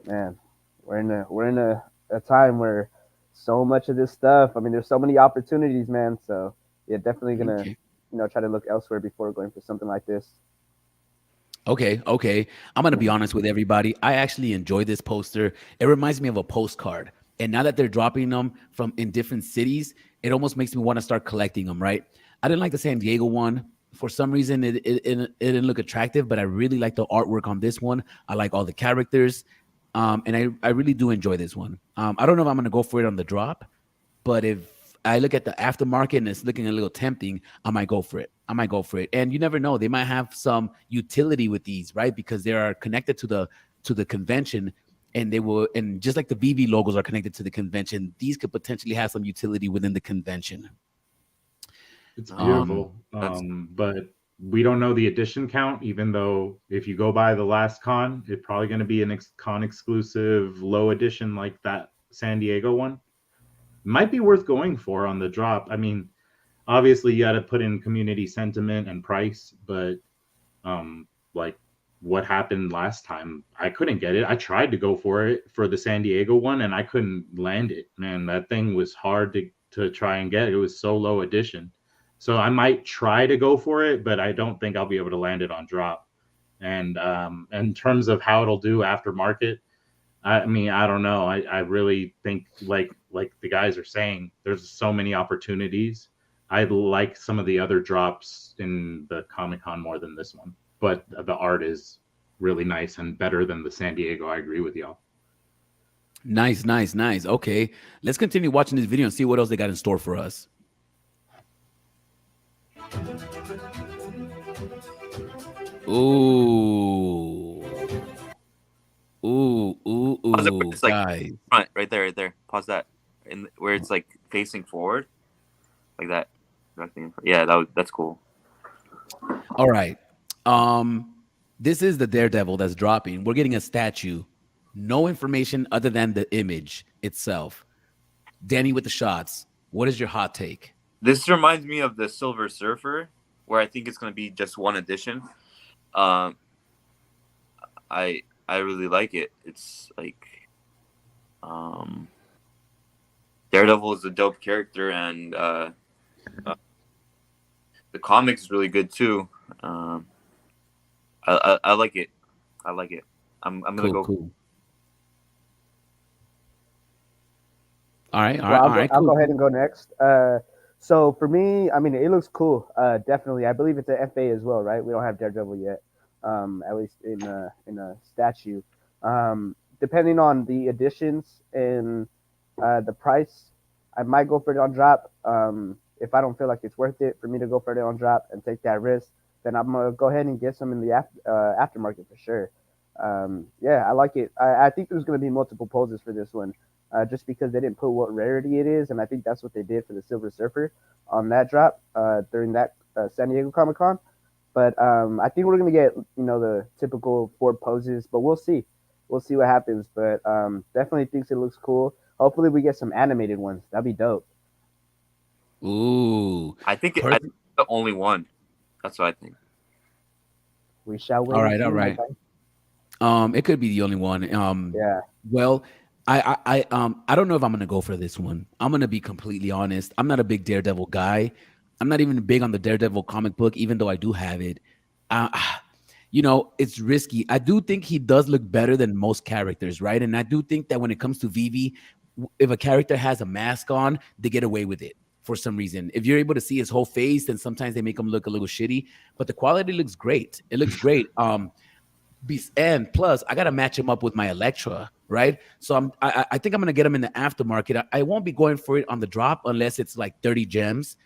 Man, we're in a time where so much of this stuff. I mean, there's so many opportunities, man. So yeah, definitely gonna Okay. try to look elsewhere before going for something like this. Okay. I'm gonna be honest with everybody. I actually enjoy this poster. It reminds me of a postcard. And now that they're dropping them from in different cities, it almost makes me want to start collecting them, right? I didn't like the San Diego one. For some reason, it didn't look attractive, but I really like the artwork on this one. I like all the characters. And I really do enjoy this one. I don't know if I'm gonna go for it on the drop, but if I look at the aftermarket and it's looking a little tempting, I might go for it. I might go for it. And you never know, they might have some utility with these, right? Because they are connected to the convention, and they will, and just like the VV logos are connected to the convention, these could potentially have some utility within the convention. It's Um, beautiful. That's But we don't know the edition count, even though if you go by the last con, it's probably going to be an con exclusive low edition like that San Diego one. Might be worth going for on the drop. I mean, obviously you got to put in community sentiment and price, but like what happened last time, I couldn't get it. I tried to go for it for the San Diego one and I couldn't land it. Man, that thing was hard to try and get. It was so low edition. So I might try to go for it, but I don't think I'll be able to land it on drop. And in terms of how it'll do aftermarket, I mean, I don't know. I really think like the guys are saying, there's so many opportunities. I like some of the other drops in the Comic Con more than this one, but the art is really nice and better than the San Diego. I agree with y'all. nice. Okay, let's continue watching this video and see what else they got in store for us. Ooh, pause it where it's like guys. front, right there, right there. Pause that, and where it's like facing forward, like that. Yeah, that's cool. All right. This is the Daredevil that's dropping. We're getting a statue. No information other than the image itself. Danny with the shots. What is your hot take? This reminds me of the Silver Surfer, where I think it's going to be just one edition. I really like it. It's like Daredevil is a dope character, and the comics is really good too. I like it. I like it. I'm gonna go. Cool. All right. I'll go ahead and go next. So for me, I mean, it looks cool. Definitely, I believe it's an FA as well, right? We don't have Daredevil yet, at least in a statue. Depending on the additions and the price, I might go for it on drop. If I don't feel like it's worth it for me to go for it on drop and take that risk, then I'm gonna go ahead and get some in the aftermarket for sure. Yeah, I like it. I think there's gonna be multiple poses for this one. Just because they didn't put what rarity it is, and I think that's what they did for the Silver Surfer on that drop during that San Diego Comic Con. But I think we're gonna get the typical 4 poses, but we'll see. We'll see what happens. But definitely thinks it looks cool. Hopefully we get some animated ones. That'd be dope. Ooh. I think it's the only one. That's what I think. We shall wait. All right. It could be the only one. Yeah. Well, I don't know if I'm gonna go for this one. I'm gonna be completely honest. I'm not a big Daredevil guy. I'm not even big on the Daredevil comic book, even though I do have it. It's risky. I do think he does look better than most characters, right? And I do think that when it comes to VV, if a character has a mask on, they get away with it for some reason. If you're able to see his whole face, then sometimes they make him look a little shitty. But the quality looks great. It looks great. And plus, I gotta match him up with my Elektra, right? So I think I'm gonna get him in the aftermarket. I won't be going for it on the drop unless it's like 30 gems.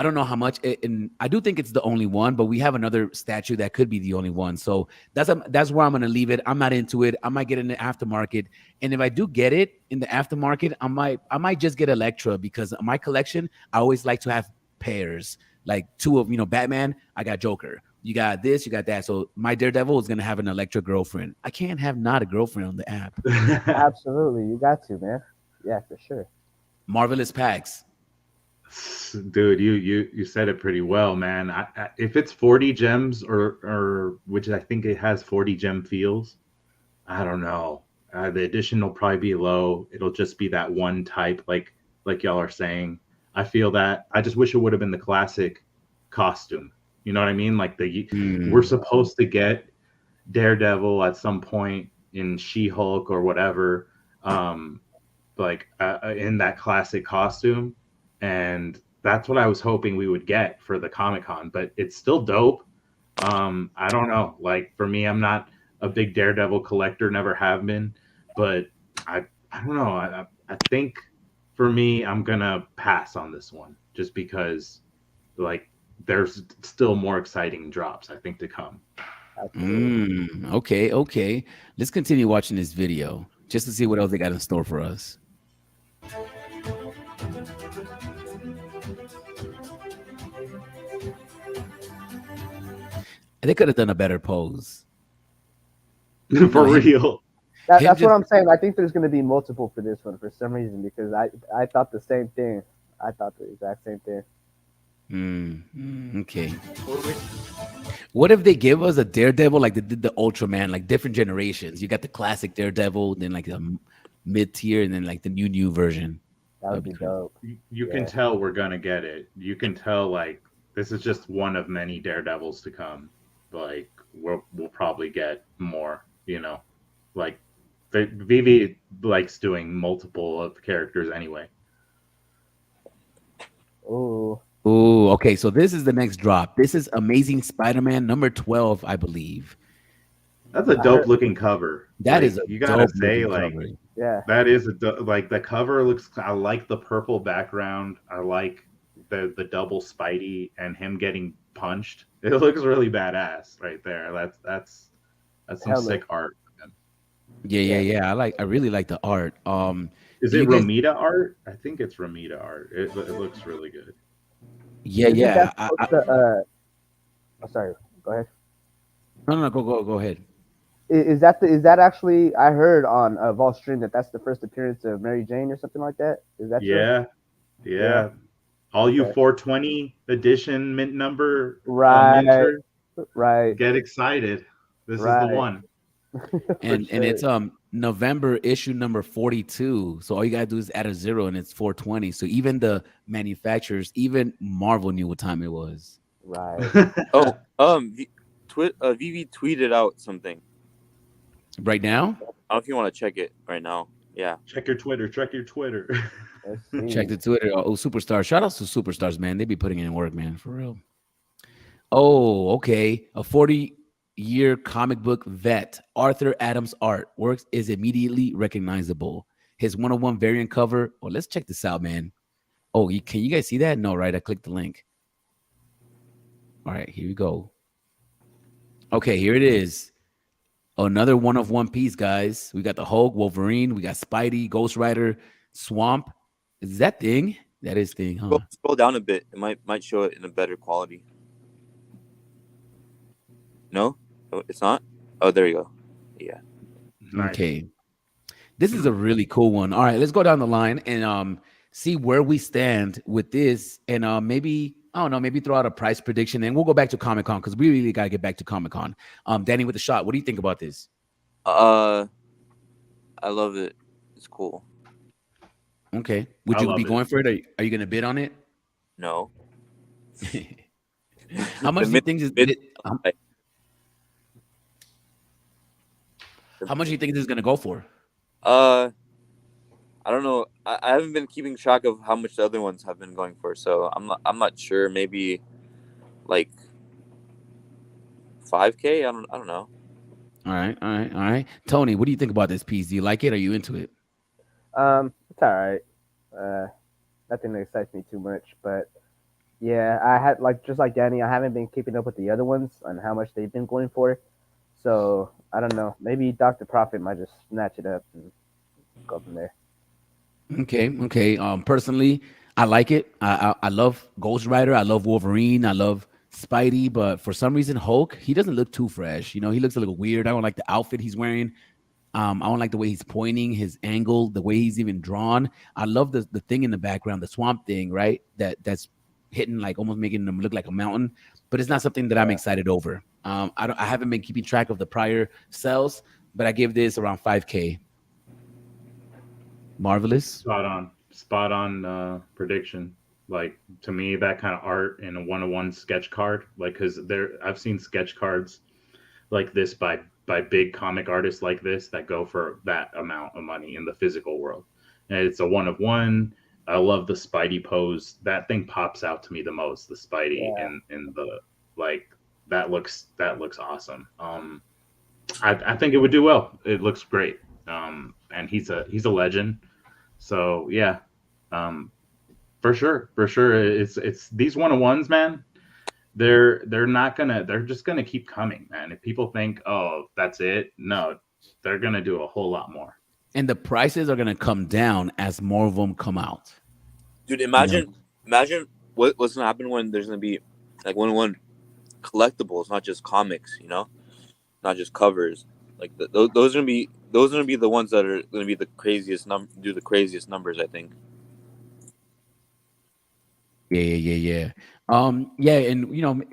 I don't know how much, and I do think it's the only one, but we have another statue that could be the only one. So that's where I'm gonna leave it. I'm not into it. I might get in the aftermarket, and if I do get it in the aftermarket, I might just get Elektra, because my collection, I always like to have pairs, like 2 of Batman. I got Joker. You got this, you got that. So my Daredevil is gonna have an Elektra girlfriend. I can't have not a girlfriend on the app. Absolutely, you got to, man. Yeah, for sure. Marvelous Packs. Dude, you said it pretty well, man. If it's 40 gems or which I think it has 40 gem feels, I don't know. The addition will probably be low. It'll just be that one type, like y'all are saying. I feel that. I just wish it would have been the classic costume. You know what I mean? Like we're supposed to get Daredevil at some point in She-Hulk or whatever, in that classic costume, and that's what I was hoping we would get for the Comic-Con. But it's still dope. I don't know. Like for me, I'm not a big Daredevil collector, never have been, but I don't know. I think for me, I'm gonna pass on this one just because like there's still more exciting drops I think to come. Okay. Let's continue watching this video just to see what else they got in store for us. They could have done a better pose. For real. That's what I'm saying. I think there's going to be multiple for this one for some reason because I thought the same thing. I thought the exact same thing. Okay. What if they give us a Daredevil like they did the Ultraman, like different generations? You got the classic Daredevil, then like the mid tier, and then like the new version. That would be dope. You can tell we're gonna get it. You can tell like this is just one of many Daredevils to come. Like we'll probably get more. You know, like Vivi likes doing multiple of the characters anyway. Ooh. Ooh, okay. So this is the next drop. This is Amazing Spider-Man number 12, I believe. That's a dope looking cover. That is you gotta say like cover. Yeah, that is like the cover looks. I like the purple background. I like the double Spidey and him getting punched. It looks really badass right there. That's some sick art. Yeah. I really like the art. Is it Romita art? I think it's Romita art. It looks really good. Yeah. Sorry. Go ahead. No. Go ahead. Is that actually? I heard on Vol's stream that's the first appearance of Mary Jane or something like that. Is that true? Yeah. All you 420 edition mint number, right. Get excited. This is the one. And it's November issue number 42. So all you gotta do is add a 0 and it's 420. So even the manufacturers, even Marvel knew what time it was. Right. Vivi tweeted out something right now. I don't know if you want to check it right now. Yeah. Check your Twitter. Check the Twitter. Oh, Superstars. Shout out to Superstars, man. They be putting in work, man, for real. Oh, okay. A 40-year comic book vet, Arthur Adams' art works is immediately recognizable. His 101 variant cover. Oh, let's check this out, man. Oh, can you guys see that? No, right? I clicked the link. All right, here we go. Okay, here it is. Another one of One Piece, guys. We got the Hulk, Wolverine. We got Spidey, Ghost Rider, Swamp. Is that Thing? That is Thing, huh? Scroll down a bit. It might show it in a better quality. No, it's not. Oh, there you go. Yeah. Nice. Okay. This is a really cool one. All right, let's go down the line and see where we stand with this, and maybe I don't know, maybe throw out a price prediction, and we'll go back to Comic-Con because we really gotta get back to Comic-Con. Danny with the shot. What do you think about this? I love it. It's cool. Okay. Would you be going for it? Are you gonna bid on it? No. How much do you think How much do you think this is gonna go for? I don't know. I haven't been keeping track of how much the other ones have been going for, so I'm not sure. Maybe like $5K. I don't know. All right. Tony, what do you think about this piece? Do you like it? Are you into it? It's all right. Nothing that excites me too much, but yeah, I had just like Danny, I haven't been keeping up with the other ones on how much they've been going for. So I don't know. Maybe Dr. Prophet might just snatch it up and go from there. Okay. Personally, I like it. I love Ghost Rider. I love Wolverine. I love Spidey. But for some reason, Hulk, he doesn't look too fresh. You know, he looks a little weird. I don't like the outfit he's wearing. I don't like the way he's pointing, his angle, the way he's even drawn. I love the thing in the background, the swamp thing, right? That's hitting like almost making them look like a mountain, but it's not something that I'm excited over. I haven't been keeping track of the prior sales, but I give this around 5K. Marvelous. Spot on prediction. Like to me, that kind of art in a one-on-one sketch card, like because I've seen sketch cards like this by big comic artists like this that go for that amount of money in the physical world, and it's a one of one. I love the Spidey pose. That thing pops out to me the most. The Spidey in the like that looks awesome. I think it would do well. It looks great. And he's a legend. So yeah, for sure. It's these one-on-ones, man. They're just gonna keep coming, man. If people think, oh, that's it, no, they're gonna do a whole lot more. And the prices are gonna come down as more of them come out. Dude, imagine what's gonna happen when there's gonna be like one collectibles, not just comics, not just covers. Like those are gonna be the ones that are gonna be the craziest do the craziest numbers, I think. Yeah. And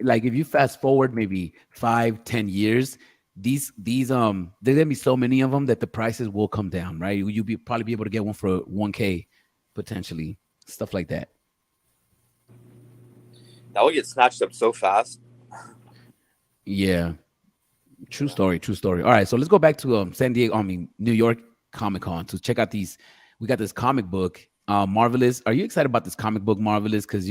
like if you fast forward maybe 5-10 years, these there's gonna be so many of them that the prices will come down, right? You'll probably be able to get one for 1K potentially, stuff like that. That would get snatched up so fast. Yeah, true story. All right, so let's go back to New York Comic Con to check out these. We got this comic book. Marvelous. Are you excited about this comic book, Marvelous? Because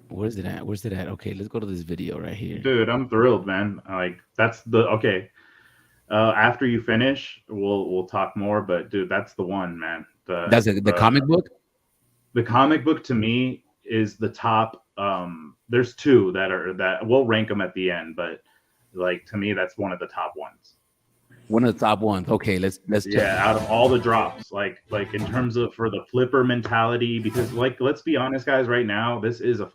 where's it at? Okay, let's go to this video right here. Dude, I'm thrilled, man. Like that's okay. After you finish, we'll talk more. But dude, that's the one, man. That's the comic book. The comic book to me is the top. There's two that we'll rank them at the end, but like to me, that's one of the top ones. One of the top ones. Okay, let's check. Out of all the drops, like in terms of for the flipper mentality, because like let's be honest, guys, right now this is a.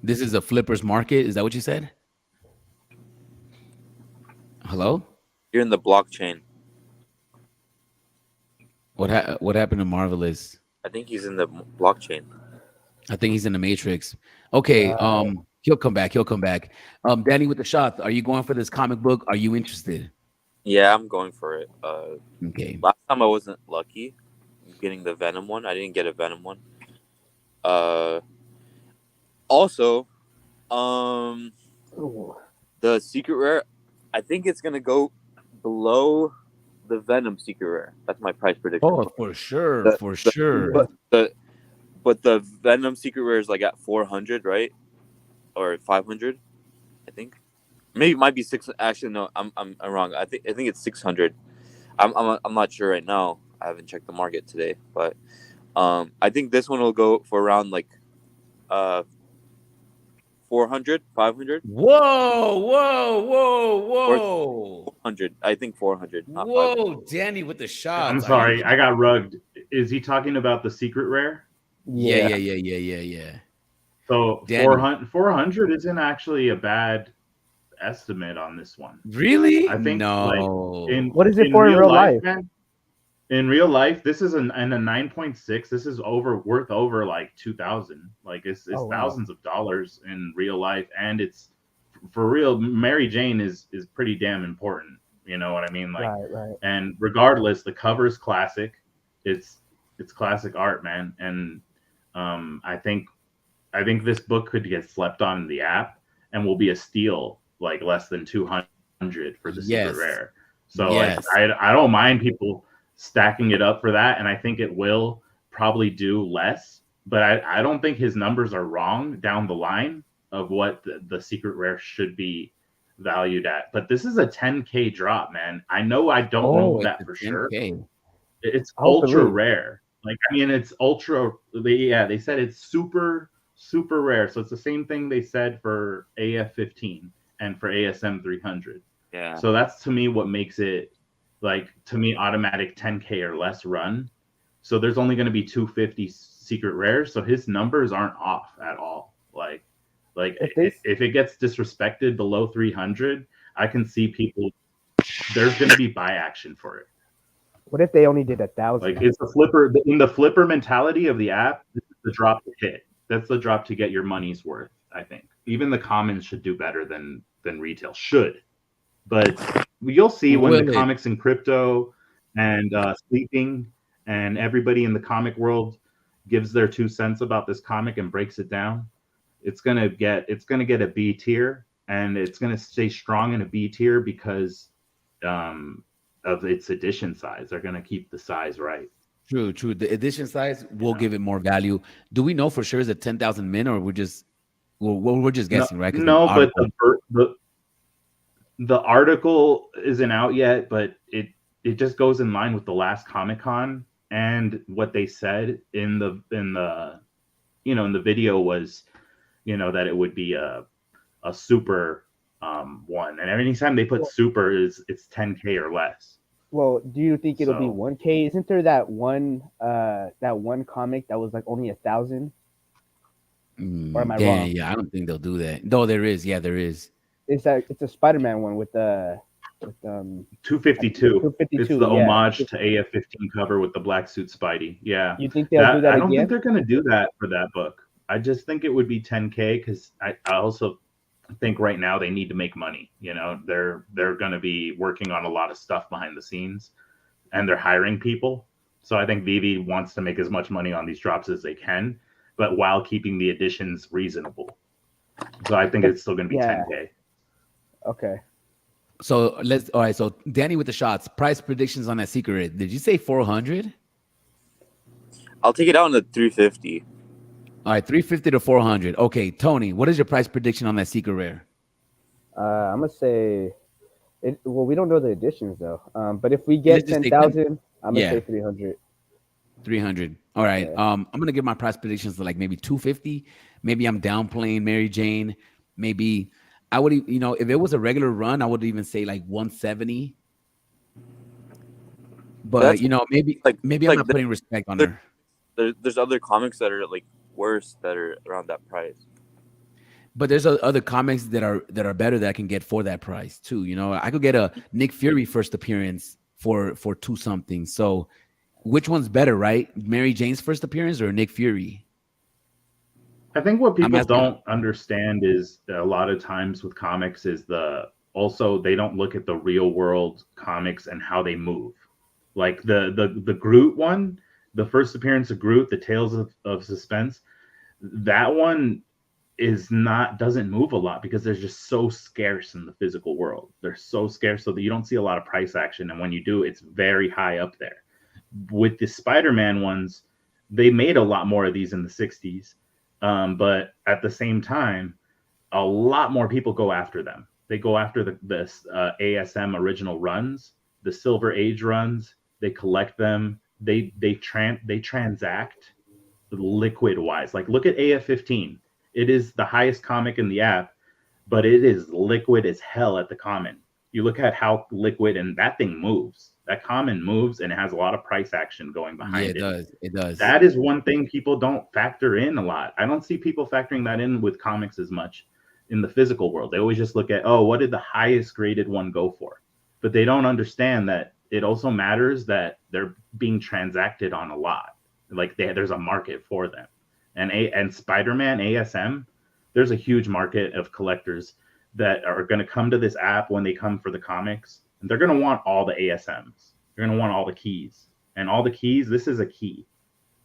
This is a flippers market. Is that what you said? Hello? You're in the blockchain. What happened to Marvelous? I think he's in the blockchain. I think he's in the Matrix. Okay, he'll come back. Danny with the shots. Are you going for this comic book? Are you interested? Yeah, I'm going for it. Okay. Last time I wasn't lucky getting the Venom one. I didn't get a Venom one. Also, the secret rare, I think it's gonna go below the Venom secret rare. That's my price prediction. Oh, for sure. But the Venom secret rare is like at 400, right? Or 500, I think. Maybe it might be 600. Actually, no, I'm wrong. I think it's 600. I'm not sure right now. I haven't checked the market today, but I think this one will go for around like 400, 500. Whoa. 400. I think 400. Whoa, Danny with the shots. I'm sorry, I got rugged. Is he talking about the secret rare? Yeah. So 400 isn't actually a bad estimate on this one. Really? I think no. What is it for in real life? Man, in real life, this is a 9.6. This is worth over like 2,000. Like it's thousands of dollars in real life, and it's for real. Mary Jane is pretty damn important. You know what I mean? Like, right. And regardless, the cover is classic. It's classic art, man. And I think this book could get slept on in the app and will be a steal, like less than 200 for the secret rare. So like, I don't mind people stacking it up for that, and I think it will probably do less. But I don't think his numbers are wrong down the line of what the secret rare should be valued at. But this is a 10K drop, man. I know I don't know that for 10K. Sure. It's ultra rare. Like, I mean, it's ultra. They said it's super rare. So it's the same thing they said for AF-15 and for ASM 300. Yeah. So that's to me what makes it, like, to me, automatic 10K or less run. So there's only going to be 250 secret rares, so his numbers aren't off at all. Like if it gets disrespected below 300, I can see people. There's going to be buy action for it. What if they only did 1,000? Like it's the flipper in the flipper mentality of the app. This is the drop to hit. That's the drop to get your money's worth. I think even the commons should do better than retail should. But you'll see when the comics and crypto and sleeping and everybody in the comic world gives their 2 cents about this comic and breaks it down. It's gonna get a B tier, and it's gonna stay strong in a B tier because of its edition size. They're gonna keep the size right. True. The edition size will give it more value. Do we know for sure is it 10,000 min, or we're just guessing, right? No, but the article isn't out yet, but it just goes in line with the last Comic-Con, and what they said in the video was, that it would be a super one, and anytime they put super it's 10K or less. Well, do you think it'll be 1K? Isn't there that one comic that was like only 1,000? Or am I wrong? Yeah, I don't think they'll do that. No, there is. Yeah, there is. It's a SpiderMan one with 252. It's the homage to AF-15 cover with the black suit Spidey. Yeah. You think they'll do that I don't again? think they're going to do that for that book. I just think it would be 10K because I also think right now they need to make money. They're going to be working on a lot of stuff behind the scenes, and they're hiring people. So I think Vivi wants to make as much money on these drops as they can, but while keeping the editions reasonable. So I think it's still going to be 10K. Okay. So all right. So Danny with the shots, price predictions on that secret. Did you say 400? I'll take it out on 350. All right, 350 to 400. Okay, Tony, what is your price prediction on that secret rare? I'm gonna say it. Well, we don't know the editions though. But if we get 10,000, I'm gonna say 300. 300. All right. Yeah. I'm gonna give my price predictions to like maybe 250. Maybe I'm downplaying Mary Jane. Maybe I would, if it was a regular run, I would even say like 170. But maybe I'm not putting respect on her. There's other comics that are like worse that are around that price. But there's other comics that are better that I can get for that price too. I could get a Nick Fury first appearance for 2 something. So which one's better, right? Mary Jane's first appearance or Nick Fury? I think what people don't understand is that a lot of times with comics is they don't look at the real world comics and how they move. Like the Groot one, the first appearance of Groot, the Tales of Suspense, that one doesn't move a lot because they're just so scarce in the physical world. They're so scarce so that you don't see a lot of price action, and when you do, it's very high up there. With the Spider-Man ones, they made a lot more of these in the 60s, but at the same time, a lot more people go after them. They go after the ASM original runs, the Silver Age runs. They collect them. They transact liquid wise. Like look at AF-15. It is the highest comic in the app, but it is liquid as hell at the common. You look at how liquid, and that thing moves. That common moves, and it has a lot of price action going behind it. It does. That is one thing people don't factor in a lot. I don't see people factoring that in with comics as much in the physical world. They always just look at, what did the highest graded one go for? But they don't understand that it also matters that they're being transacted on a lot. Like there's a market for them. And Spider-Man ASM, there's a huge market of collectors that are going to come to this app when they come for the comics, and they're going to want all the ASMs. They're going to want all the keys. And all the keys, this is a key.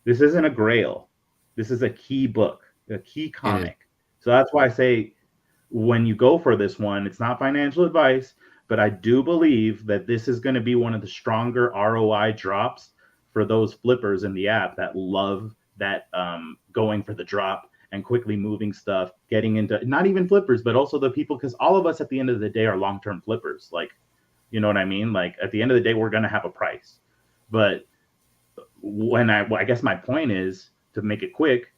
This isn't a grail. This is a key book, a key comic. So that's why I say when you go for this one, it's not financial advice, but I do believe that this is going to be one of the stronger ROI drops for those flippers in the app that love that going for the drop and quickly moving stuff, getting into not even flippers, but also the people, because all of us at the end of the day are long-term flippers. Like, you know what I mean? Like at the end of the day, we're going to have a price. But when I guess my point is, to make it quick,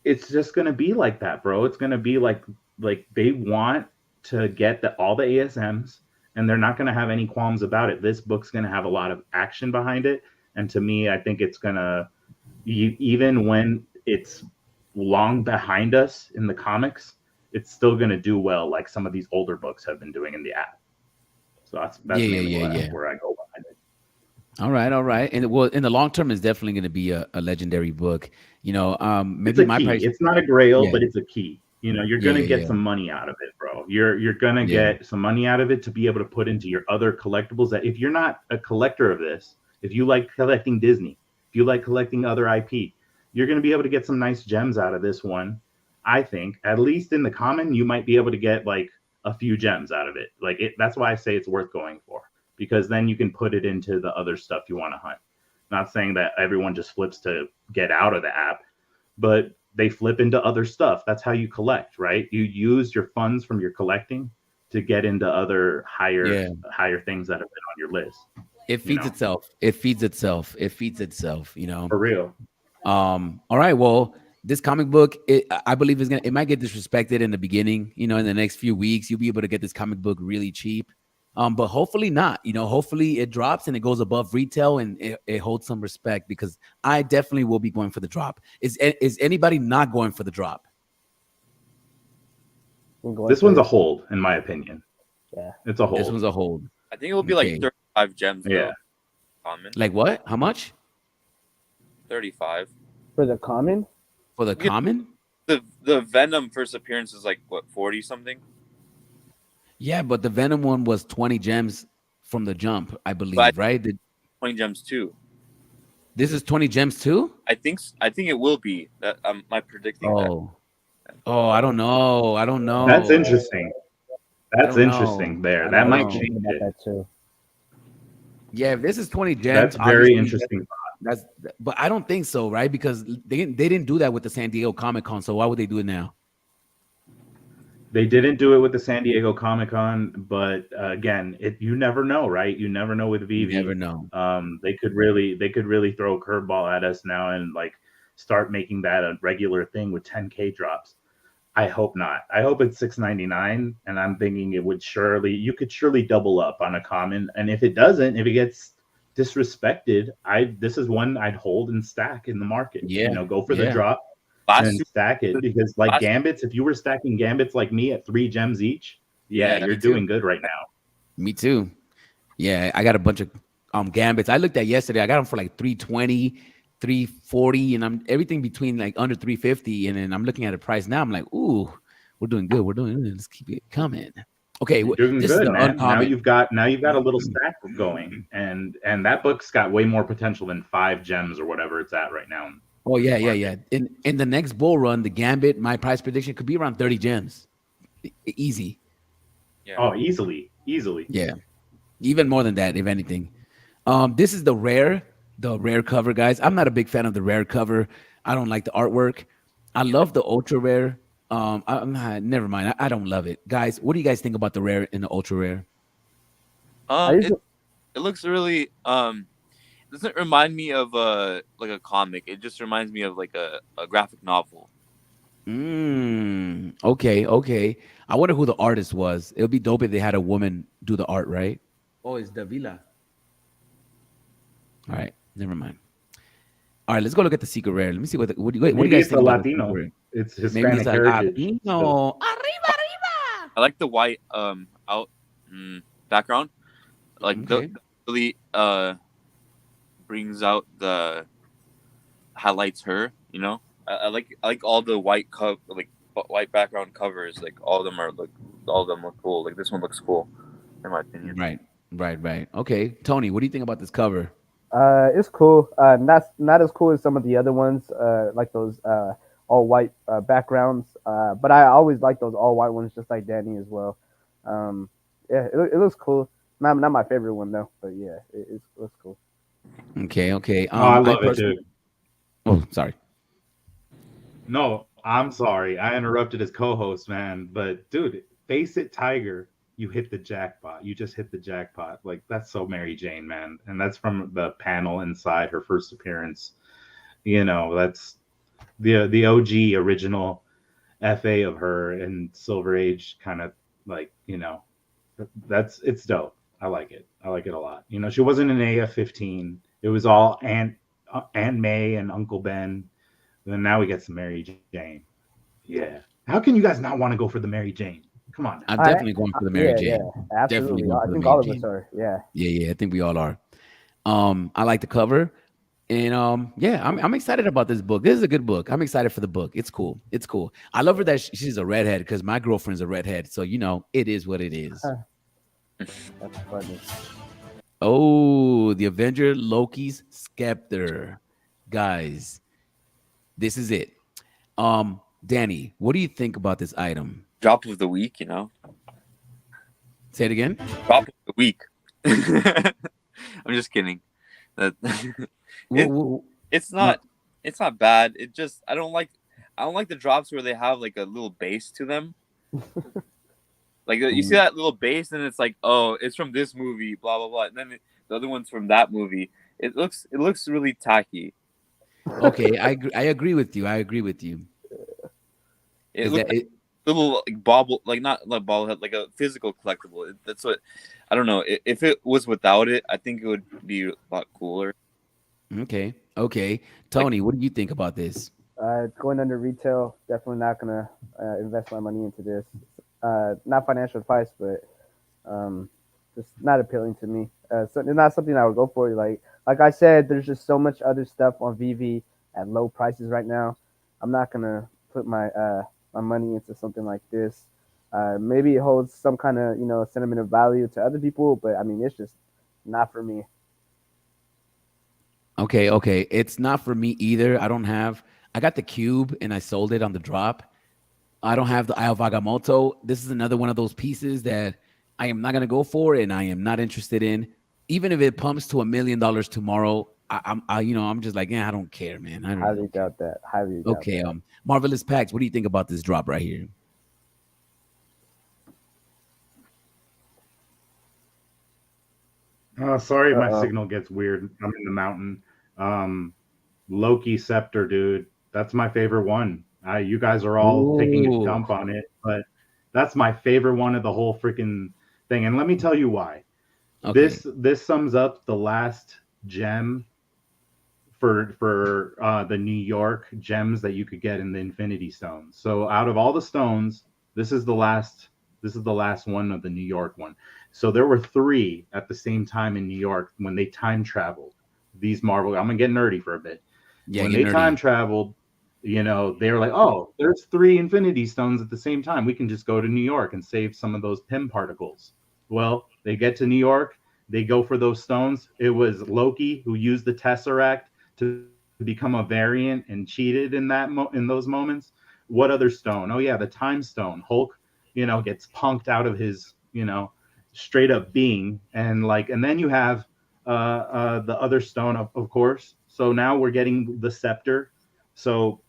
it's just going to be like that, bro. It's going to be like they want to get all the ASMs, and they're not going to have any qualms about it. This book's going to have a lot of action behind it. And to me, I think it's going to, even when it's long behind us in the comics, it's still going to do well, like some of these older books have been doing in the app. So that's mainly where I go behind it. All right. And well, in the long term, it's definitely going to be a legendary book. You know, It's maybe a my key. price. It's not a grail, Yeah, but it's a key. You know, you're yeah, gonna yeah, get yeah, some money out of it, bro. You're gonna yeah, get some money out of it to be able to put into your other collectibles. That if you're not a collector of this, if you like collecting Disney, if you like collecting other IP, you're gonna be able to get some nice gems out of this one. I think, at least in the common, you might be able to get like a few gems out of it. Like it. That's why I say it's worth going for, because then you can put it into the other stuff you want to hunt. Not saying that everyone just flips to get out of the app, but they flip into other stuff. That's how you collect, right? You use your funds from your collecting to get into other yeah. higher things that have been on your list. It You feeds know, itself. It feeds itself. It feeds itself. You know. for real. All right. Well, this comic book, I believe is gonna. It might get disrespected in the beginning. You know, in the next few weeks, you'll be able to get this comic book really cheap. But hopefully not. You know, hopefully it drops and it goes above retail and it holds some respect, because I definitely will be going for the drop. Is anybody not going for the drop? This one's a hold, in my opinion. Yeah, it's a hold. This one's a hold. I think it will be Okay. like 35 gems. Yeah. Though. Common. Like what? How much 35. for the common. for the Yeah. common? The Venom first appearance is like what, 40 something? Yeah, but the Venom one was 20 gems from the jump, I believe, But- right? 20 gems too. This is 20 gems too? I think it will be. That I'm predicting that. Oh, I don't know. That's interesting. That's don't know. interesting. There, I that don't might know. change About it. that too. Yeah, if this is 20 gems, That's very obviously, interesting. but I don't think so, right? Because they didn't do that with the San Diego Comic Con, so why would they do it now? They didn't do it with the San Diego Comic Con, but again, you never know, right? You never know with You Vivi. never know. They could really throw a curveball at us now and like start making that a regular thing with 10K drops. I hope not. I hope it's $6.99, and I'm thinking you could surely double up on a common. And if it doesn't, if it gets disrespected, this is one I'd hold and stack in the market. Yeah, go for the yeah. drop Last and two- stack it, because like last- gambits, if you were stacking gambits like me at 3 gems each, Yeah, you're me too. doing good right now. Me too. Yeah, I got a bunch of gambits. I looked at yesterday. I got them for like 320, 340, and I'm everything between like under 350. And then I'm looking at a price now. I'm like, ooh, we're doing good. We're doing good. Let's keep it coming. Okay, You're doing this is good, the man. Now uncommon. you've got a little stack going, and that book's got way more potential than 5 gems or whatever it's at right now. Oh yeah. In the next bull run, the gambit, my price prediction could be around 30 gems. Easy. Yeah. Oh, easily. Yeah. Even more than that, if anything. This is the rare cover, guys. I'm not a big fan of the rare cover. I don't like the artwork. I love the ultra rare. Never mind. I don't love it, guys. What do you guys think about the rare and the ultra rare? It looks really it doesn't remind me of like a comic. It just reminds me of like a graphic novel. Okay. I wonder who the artist was. It would be dope if they had a woman do the art, right? Oh, it's Davila. All right, never mind. All right, let's go look at the secret rare. Let me see what do you Maybe guys it's a think about the Latino. secret rare? It's Maybe Hispanic it's like heritage. Latino. Arriba. I like the white background. Like Okay. really brings out the highlights her. I like all the white white background covers. Like all of them look cool. Like this one looks cool, in my opinion. Right. Okay, Tony, what do you think about this cover? It's cool. Not as cool as some of the other ones, like those all white backgrounds. But I always like those all white ones, just like Danny as well. Yeah, it looks cool. Not my favorite one though, but yeah, it looks cool. Okay. I love it too. Oh, sorry. No, I'm sorry. I interrupted his co-host, man. But dude, Face It Tiger, you hit the jackpot. You just hit the jackpot. Like that's so Mary Jane, man. And that's from the panel inside her first appearance. That's the OG original FA of her and Silver Age, kind of like, it's dope. I like it a lot. She wasn't an AF-15. It was all Aunt May and Uncle Ben. And then now we get some Mary Jane. Yeah. How can you guys not want to go for the Mary Jane? Come on now. I'm definitely going for the Mary Yeah, Jane. Definitely absolutely. going I for the think Mary all of us Jane. are. Yeah. Yeah, I think we all are. I like the cover. And yeah, I'm excited about this book. This is a good book. I'm excited for the book. It's cool. It's cool. I love her that she's a redhead because my girlfriend's a redhead. So it is what it is. That's funny. Oh, the Avenger Loki's scepter. Guys, this is it. Danny, what do you think about this item? Drop of the week, you know. Say it again. Drop of the week. I'm just kidding. That it's not bad. It just I don't like the drops where they have like a little base to them. Like you see that little base, and it's like, oh, it's from this movie, blah blah blah. And then the other one's from that movie. It looks really tacky. Okay, I agree with you. I agree with you. It Is looks that like it? a little like bobble, like not like bobblehead, like a physical collectible. That's what I don't know. If it was without it, I think it would be a lot cooler. Okay. Tony, what do you think about this? It's going under retail. Definitely not gonna invest my money into this. Not financial advice, but just not appealing to me. So it's not something I would go for. Like I said, there's just so much other stuff on VV at low prices right now. I'm not gonna put my money into something like this. Maybe it holds some kind of sentimental value to other people, but I mean it's just not for me. Okay. It's not for me either. I got the cube and I sold it on the drop. I don't have the Eye of Agamotto. This is another one of those pieces that I am not gonna go for and I am not interested in. Even if it pumps to $1 million tomorrow, I'm just like, yeah, I don't care, man. I don't Highly care. doubt that. Highly doubt Okay, that. Marvelous Packs, what do you think about this drop right here? Sorry, my Uh-oh. signal gets weird. I'm in the mountain. Um, Loki Scepter, dude. That's my favorite one. You guys are all taking a Ooh, dump on it, but that's my favorite one of the whole freaking thing. And let me tell you why. okay. This sums up the last gem for the New York gems that you could get in the Infinity Stones. So out of all the stones, this is the last. This is the last one of the New York one. So there were three at the same time in New York when they time traveled. These Marvel. I'm gonna get nerdy for a bit. Yeah, When get they time nerdy. traveled, they were like, oh, there's three Infinity Stones at the same time. We can just go to New York and save some of those Pym particles. Well, they get to New York. They go for those stones. It was Loki who used the Tesseract to become a variant and cheated in those moments. What other stone? Oh yeah, the Time Stone. Hulk, gets punked out of his, straight up being, and then you have the other stone, of course. So now we're getting the scepter. So,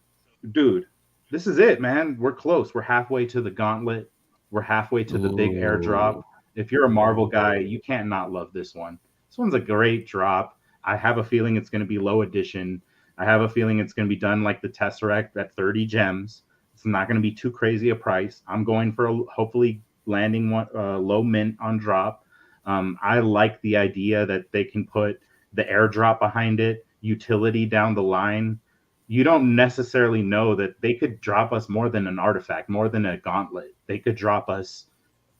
dude, this is it, man. We're close. We're halfway to the gauntlet. We're halfway to the big airdrop. Ooh. If you're a Marvel guy, you can't not love this one. This one's a great drop. I have a feeling it's going to be low edition. I have a feeling it's going to be done like the Tesseract at 30 gems. It's not going to be too crazy a price. I'm going for hopefully landing one low mint on drop. I like the idea that they can put the airdrop behind it, utility down the line. You don't necessarily know that they could drop us more than an artifact, more than a gauntlet. They could drop us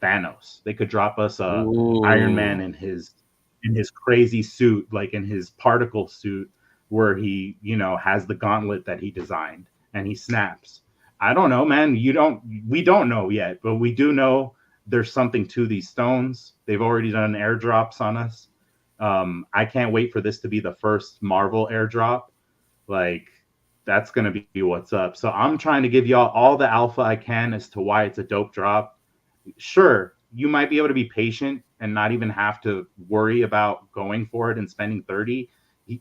Thanos. They could drop us Iron Man Ooh. in his crazy suit, like in his particle suit, where he has the gauntlet that he designed and he snaps. I don't know, man. We don't know yet, but we do know there's something to these stones. They've already done airdrops on us. I can't wait for this to be the first Marvel airdrop. Like, that's gonna be what's up. So I'm trying to give y'all all the alpha I can as to why it's a dope drop. Sure, you might be able to be patient and not even have to worry about going for it and spending 30.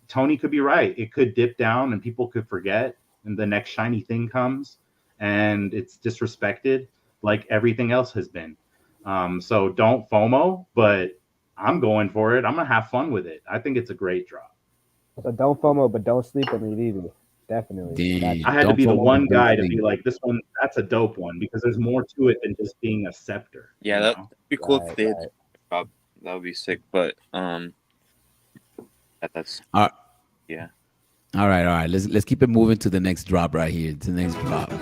Tony could be right. It could dip down and people could forget, and the next shiny thing comes and it's disrespected like everything else has been. So don't FOMO, but I'm going for it. I'm gonna have fun with it. I think it's a great drop. So don't FOMO, but don't sleep on me either. Definitely. Got I Damn. had to Don't be the FOMO, one but don't guy to be sleep. like, this one, that's a dope one because there's more to it than just being a scepter. Yeah, that'd be you. cool if Right, they did right. drop. That would be sick. But that's All right. yeah. All right, all right. Let's keep it moving to the next drop right here. To the next drop.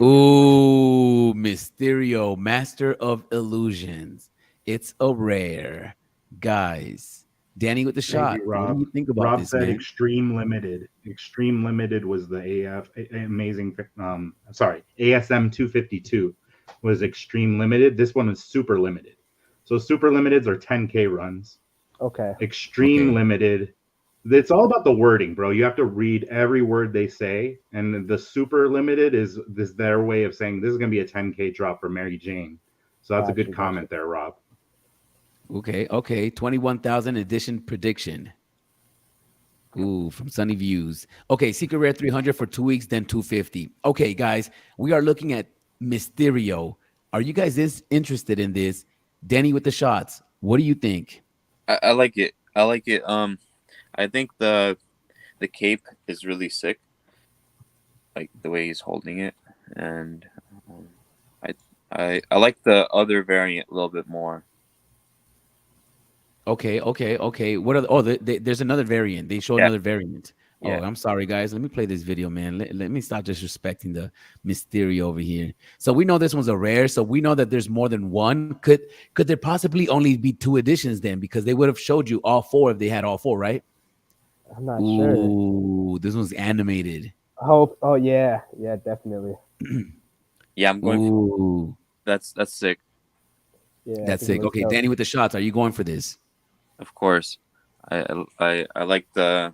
Ooh, Mysterio, Master of Illusions. It's a rare, guys. Danny with the Thank shot. you, What do Rob. you think about Rob this, said man? extreme limited. Extreme limited was the amazing. Sorry, ASM 252 was extreme limited. This one is super limited. So super limiteds are 10K runs. Okay. Extreme Okay. limited. It's all about the wording, bro. You have to read every word they say, and the super limited is this their way of saying this is gonna be a 10K drop for Mary Jane. So that's a Got good you. Got you. comment there, Rob. Okay. Okay. 21,000 edition prediction. Ooh, from Sunny Views. Okay, Secret Rare 300 for 2 weeks, then 250. Okay, guys, we are looking at Mysterio. Are you guys interested in this? Danny with the shots. What do you think? I like it. I like it. I think the cape is really sick, like the way he's holding it, and um, I like the other variant a little bit more. Okay. What are there's another variant. They show Yeah, another variant. Oh, yeah. I'm sorry, guys. Let me play this video, man. Let me stop disrespecting the Mysterio over here. So we know this one's a rare. So we know that there's more than one. Could there possibly only be 2 editions then? Because they would have showed you all four if they had all four, right? I'm not sure. Ooh, this one's animated. Hope. Oh yeah. Yeah. Definitely. Yeah, I'm going for Ooh, that's sick. Yeah. I that's think it sick. looks Okay, dope. Danny with the shots. Are you going for this? Of course. I like the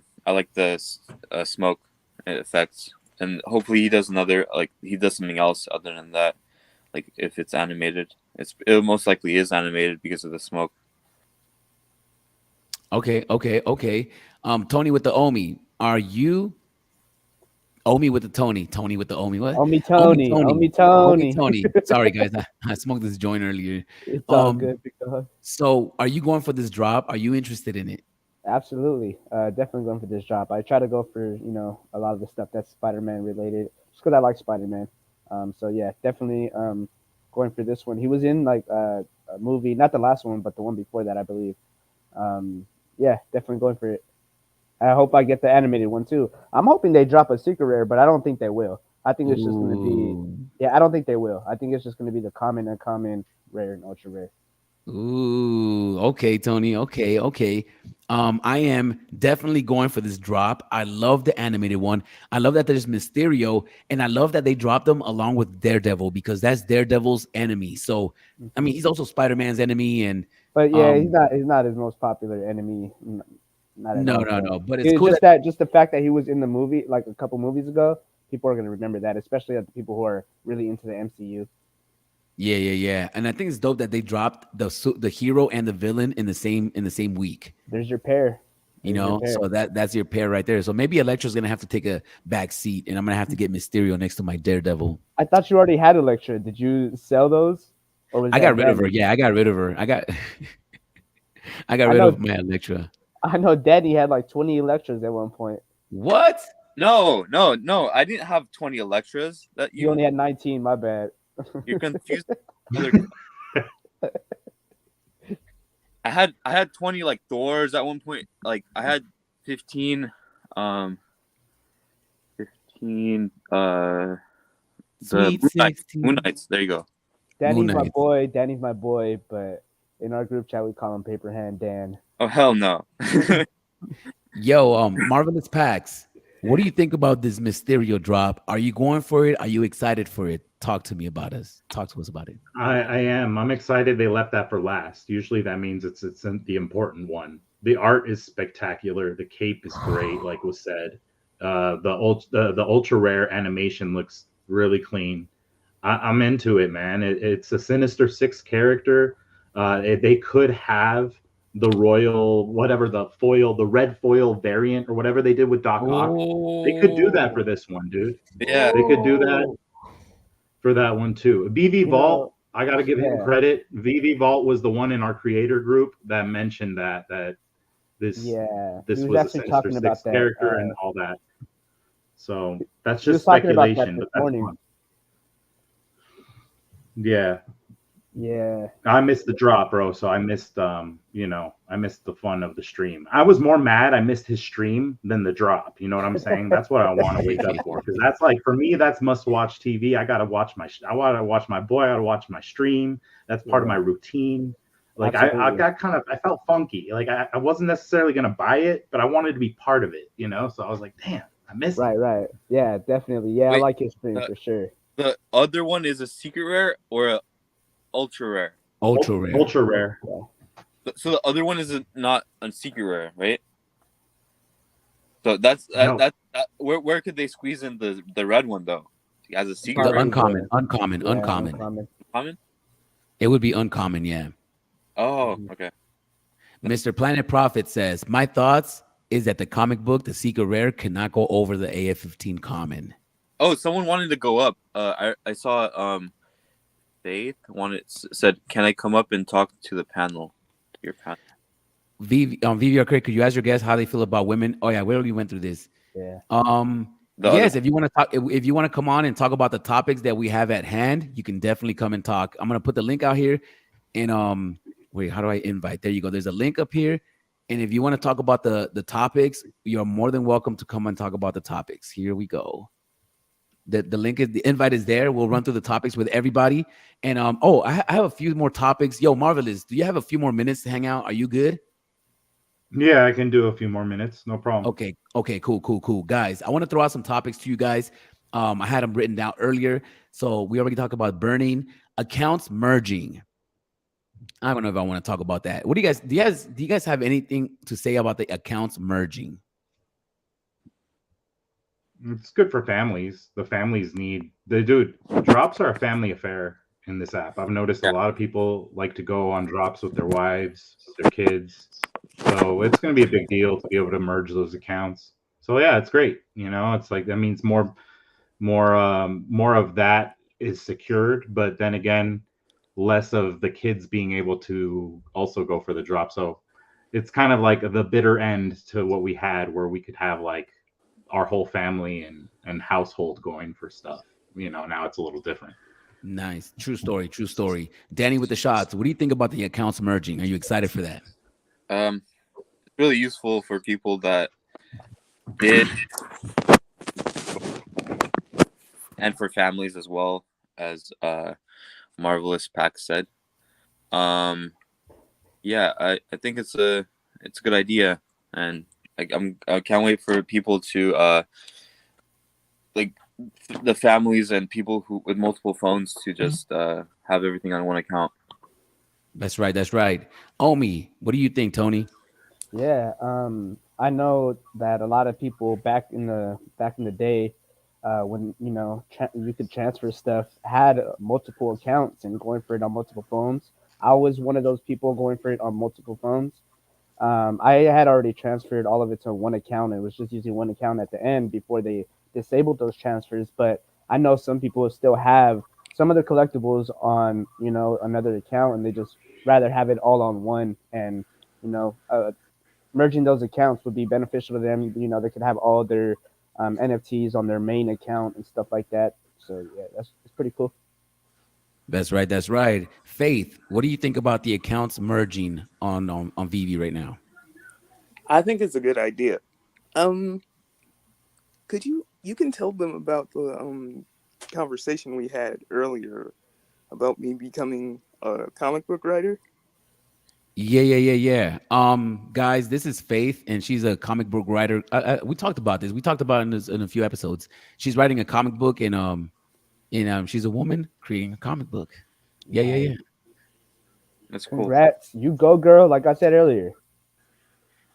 smoke effects, and hopefully he does another, like he does something else other than that. Like if it's animated, it most likely is animated because of the smoke. Okay. Tony with the Omi. Are you Omi with the Tony? Tony with the Omi. What? Omi Omi Tony. Tony. Omi Omi Tony. Tony. Sorry, guys. I smoked this joint earlier. It's all Um. good. Big dog. So, are you going for this drop? Are you interested in it? Absolutely. Definitely going for this drop. I try to go for, a lot of the stuff that's Spider-Man related, just because I like Spider-Man. So yeah, definitely going for this one. He was in like a movie, not the last one, but the one before that, I believe. Um, yeah, definitely going for it. I hope I get the animated one too. I'm hoping they drop a secret rare, but I don't think they will. I think it's just going to be, Ooh. yeah, I don't think they will. I think it's just going to be the common, uncommon, rare, and ultra rare. Ooh, okay, Tony. Okay. I am definitely going for this drop. I love the animated one. I love that there's Mysterio, and I love that they dropped them along with Daredevil because that's Daredevil's enemy. So, I Hmm. mean, he's also Spider-Man's enemy, and But yeah, um, he's not his most popular enemy. Not at all. But no. But it's it's cool that just the fact that he was in the movie like a couple movies ago. People are gonna remember that, especially the people who are really into the MCU. yeah. And I think it's dope that they dropped the hero and the villain in the same week. There's your pair. You There's your know, pair. so that's your pair right there. So maybe Elektra's gonna have to take a back seat, and I'm gonna have to get Mysterio next to my Daredevil. I thought you already had Electra. Did you sell those, or was I got that rid of her. Danny? Yeah, I got rid of her. I got I rid of know. my Elektra. I know. Danny had like 20 Electras at one point. What? No. I didn't have 20 Electras. That You only had 19. My bad. you're confused. I had 20 like Thors at one point. Like I had 15 um 15 the Sweet Moon 16. Knights. There you go. Moon Danny's my Knight. boy. Danny's my boy. But in our group chat, we call him Paper Hand Dan. Oh hell no. Yo, Marvelous Packs. What do you think about this Mysterio drop? Are you going for it? Are you excited for it? Talk to me about us. Talk to us about it. I am. I'm excited they left that for last. Usually that means it's the important one. The art is spectacular. The cape is great, like was said. The ultra rare animation looks really clean. I'm into it, man. It's a Sinister Six character. They could have the royal, whatever the red foil variant or whatever they did with Doc Ock. They could do that for Oh, this one, dude. Yeah. They could do that Oh, for that one too. BV you Vault, know, I got to give him yeah, credit. VV Vault was the one in our creator group that mentioned that this yeah. He this was was a actually Sinister talking Six about that. character and all that. So that's He was just talking about that speculation, this but that's morning. fun. Yeah. Yeah. I missed the drop, bro. So I missed, I missed the fun of the stream. I was more mad I missed his stream than the drop. You know what I'm saying? That's what I want to wake up for, because that's like for me, that's must-watch TV. I gotta watch I gotta watch my boy. I gotta watch my stream. That's part of my routine. Like I got kind of, I felt funky. Like I wasn't necessarily gonna buy it, but I wanted to be part of it. So I was like, damn, I missed it. Right. Yeah, definitely. Yeah, Wait, I like his stream for sure. The other one is a secret rare or a ultra rare? Ultra rare. Ultra rare. So the other one is not a secret rare, right? So that's No. that. Where could they squeeze in the red one though? As a secret The rare? uncommon. Common? It would be uncommon, yeah. Oh, okay. Mr. Planet Prophet says, my thoughts is that the comic book, the secret rare, cannot go over the AF-15 common. Oh, someone wanted to go up. I saw Faith said, "Can I come up and talk to the panel?" To your panel. VVR, could you ask your guests how they feel about women? Oh yeah, we already went through this. Yeah. Yes, if you want to talk, if you want to come on and talk about the topics that we have at hand, you can definitely come and talk. I'm gonna put the link out here, and wait, how do I invite? There you go. There's a link up here, and if you want to talk about the topics, you're more than welcome to come and talk about the topics. Here we go. The link is, the invite is there. We'll run through the topics with everybody, and I have a few more topics. Yo, Marvelous, do you have a few more minutes to hang out? Are you good? Yeah, I can do a few more minutes. No problem. Okay, cool. Guys, I want to throw out some topics to you guys. I had them written down earlier. So we already talked about burning, accounts merging. I don't know if I want to talk about that. What do you guys have anything to say about the accounts merging? It's good for families. The families drops are a family affair in this app. I've noticed a lot of people like to go on drops with their wives, their kids. So it's going to be a big deal to be able to merge those accounts. So yeah, it's great. It's like that means more of that is secured, but then again, less of the kids being able to also go for the drop. So it's kind of like the bitter end to what we had, where we could have like our whole family and household going for stuff. Now it's a little different. Nice. True story. Danny with the shots. What do you think about the accounts merging? Are you excited for that? It's really useful for people that did, and for families as well, as Marvelous Pack said. Yeah, I think it's a good idea, and I can't wait for people to like the families and people who with multiple phones to just have everything on one account. That's right. Omi, what do you think, Tony? Yeah, I know that a lot of people back in the day, when you could transfer stuff, had multiple accounts and going for it on multiple phones. I was one of those people going for it on multiple phones. I had already transferred all of it to one account and was just using one account at the end before they disabled those transfers. But I know some people still have some of the collectibles on another account, and they just rather have it all on one. And merging those accounts would be beneficial to them. They could have all their NFTs on their main account and stuff like that. So yeah, it's pretty cool. That's right. Faith, what do you think about the accounts merging on VV right now? I think it's a good idea. Could you can tell them about the conversation we had earlier about me becoming a comic book writer? Yeah. Guys, this is Faith, and she's a comic book writer. We talked about this. We talked about it in a few episodes. She's writing a comic book, and she's a woman creating a comic book. Yeah. That's cool. Congrats, you go, girl. Like I said earlier.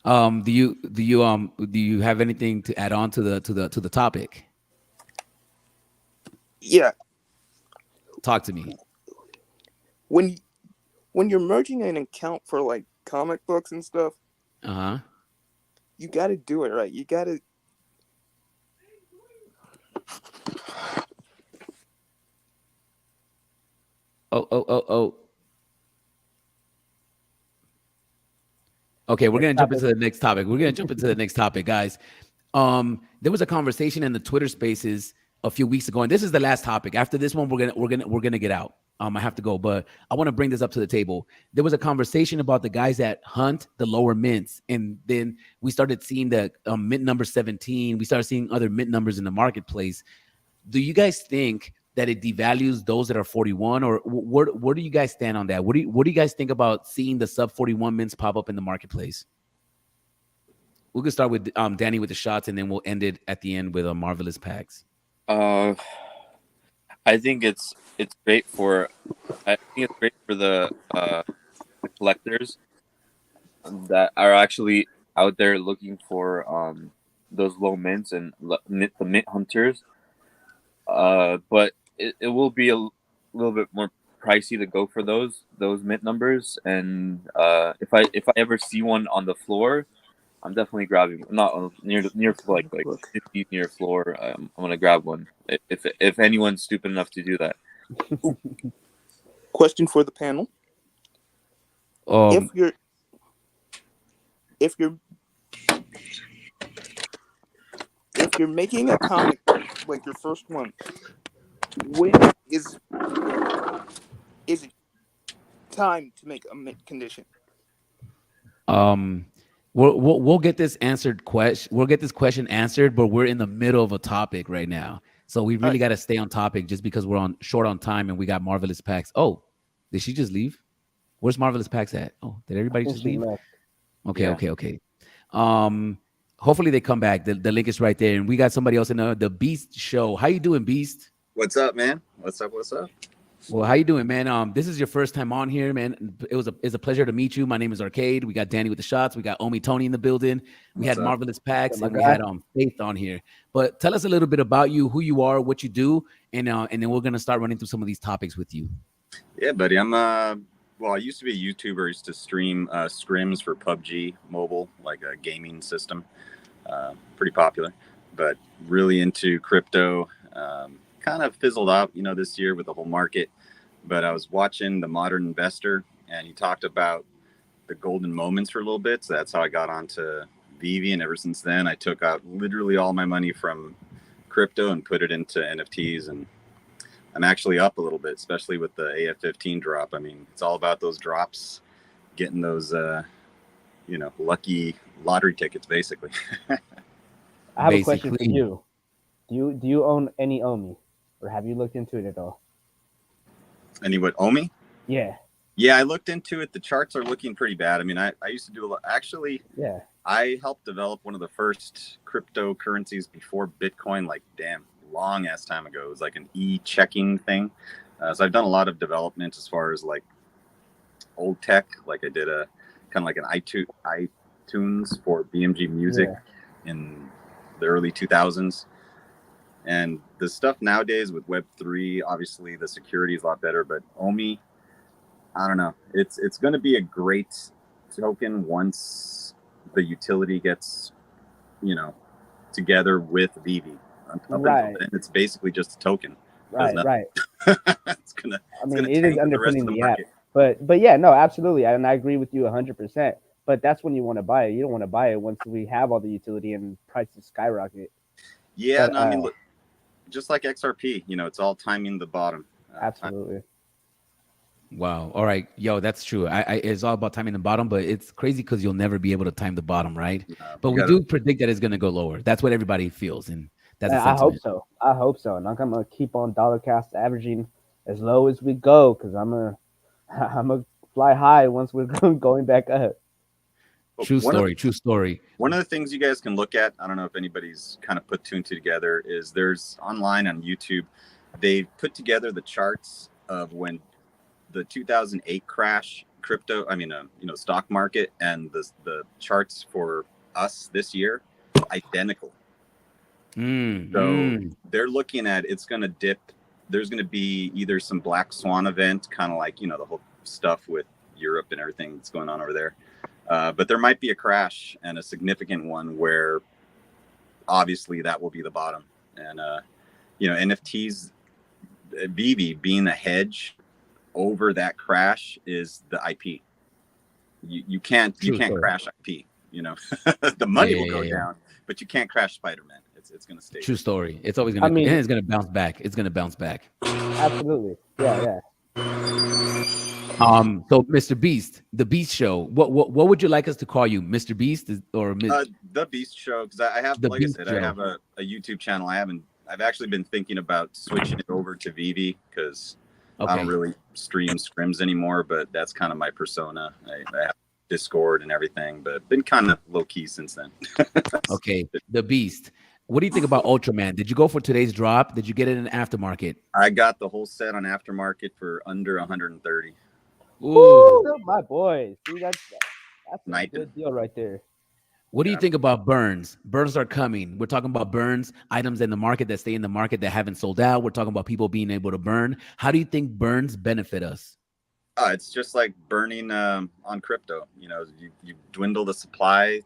Do you have anything to add on to the topic? Yeah. Talk to me. When you're merging an account for like comic books and stuff, you got to do it right. You got to. Oh. Okay, we're gonna jump into the next topic. Guys. There was a conversation in the Twitter Spaces a few weeks ago, and this is the last topic. After this one, we're gonna get out. I have to go, but I want to bring this up to the table. There was a conversation about the guys that hunt the lower mints, and then we started seeing the mint number 17. We started seeing other mint numbers in the marketplace. Do you guys think that it devalues those that are 41, or where do you guys stand on that? What do you guys think about seeing the sub 41 mints pop up in the marketplace? We can start with Danny with the shots, and then we'll end it at the end with a marvelous packs. I think it's great for the collectors that are actually out there looking for those low mints and the mint hunters. But it will be a little bit more pricey to go for those mint numbers. And if I ever see one on the floor, I'm definitely grabbing. Not near like 50 near floor. I'm gonna grab one if anyone's stupid enough to do that. Question for the panel: if you're making a comic like your first one, when is it time to make a mint condition? We'll get this answered question. We'll get this question answered, but we're in the middle of a topic right now, so we really got to stay on topic just because we're short on time and we got marvelous packs. Oh, did she just leave? Where's marvelous packs at? Oh, did everybody just leave? Okay, yeah. Okay. Hopefully they come back. The link is right there, and we got somebody else in the Beast show. How you doing, Beast? What's up, man? What's up? Well, how you doing, man? This is your first time on here, man. It's a pleasure to meet you. My name is Arcade. We got Danny with the shots. We got Omi Tony in the building. We had marvelous packs, and we had Faith on here. But tell us a little bit about you, who you are, what you do, and then we're gonna start running through some of these topics with you. Yeah, buddy. I'm I used to be a YouTuber. I used to stream scrims for PUBG Mobile, like a gaming system. Pretty popular, but really into crypto. Kind of fizzled out, this year with the whole market. But I was watching The Modern Investor, and he talked about the golden moments for a little bit. So that's how I got onto Vivi, and ever since then, I took out literally all my money from crypto and put it into NFTs. And I'm actually up a little bit, especially with the AF15 drop. I mean, it's all about those drops, getting those, lucky lottery tickets, basically. I have a question for you. Do you own any OMI? Or have you looked into it at all? Any what, OMI? Yeah. Yeah, I looked into it. The charts are looking pretty bad. I mean, I used to do a lot. Actually, yeah. I helped develop one of the first cryptocurrencies before Bitcoin, like, long ass time ago. It was like an e-checking thing. So I've done a lot of development as far as like old tech. Like I did a kind of like an iTunes for BMG Music in the early 2000s. And the stuff nowadays with Web3, obviously the security is a lot better, but OMI, I don't know. It's going to be a great token once the utility gets, together with Vivi. Right. And it's basically just a token. Right. It's gonna. It is underpinning the app, but yeah, no, absolutely, and I agree with you 100%. But that's when you want to buy it. You don't want to buy it once we have all the utility and prices skyrocket. Yeah, I mean, look, just like XRP, it's all timing the bottom. Absolutely. Wow. All right. Yo, that's true. It's all about timing the bottom, but it's crazy because you'll never be able to time the bottom, right? But we do predict that it's going to go lower. That's what everybody feels. And that's I hope so. And I'm going to keep on dollar cost averaging as low as we go because I'm going to fly high once we're going back up. True story. One of the things you guys can look at, I don't know if anybody's kind of put two and two together, is there's online on YouTube, they put together the charts of when the 2008 crash stock market and the charts for us this year, identical. So they're looking at, it's going to dip. There's going to be either some black swan event, kind of like, the whole stuff with Europe and everything that's going on over there. But there might be a crash, and a significant one, where obviously that will be the bottom. And NFTs, Vivi being a hedge over that crash is the IP. You can't crash IP. The money will go down, but you can't crash SpiderMan. It's going to stay. True story. It's always going to. It's going to bounce back. It's going to bounce back. Absolutely. Yeah. So Mr. Beast, the Beast Show. What would you like us to call you, Mr. Beast or The Beast Show, because I have, the like I Beast said, Show? I have a YouTube channel. I've actually been thinking about switching it over to Vivi because I don't Okay. really stream scrims anymore, but that's kind of my persona. I have Discord and everything, but been kind of low key since then. Okay. The Beast. What do you think about Ultraman? Did you go for today's drop? Did you get it in aftermarket? I got the whole set on aftermarket for under 130. Ooh. Woo, my boy. See, that's a Night. good deal right there. What do you Yeah. think about burns? Burns are coming. We're talking about burns, items in the market that stay in the market that haven't sold out. We're talking about people being able to burn. How do you think burns benefit us? It's just like burning on crypto. You know, you dwindle the supply,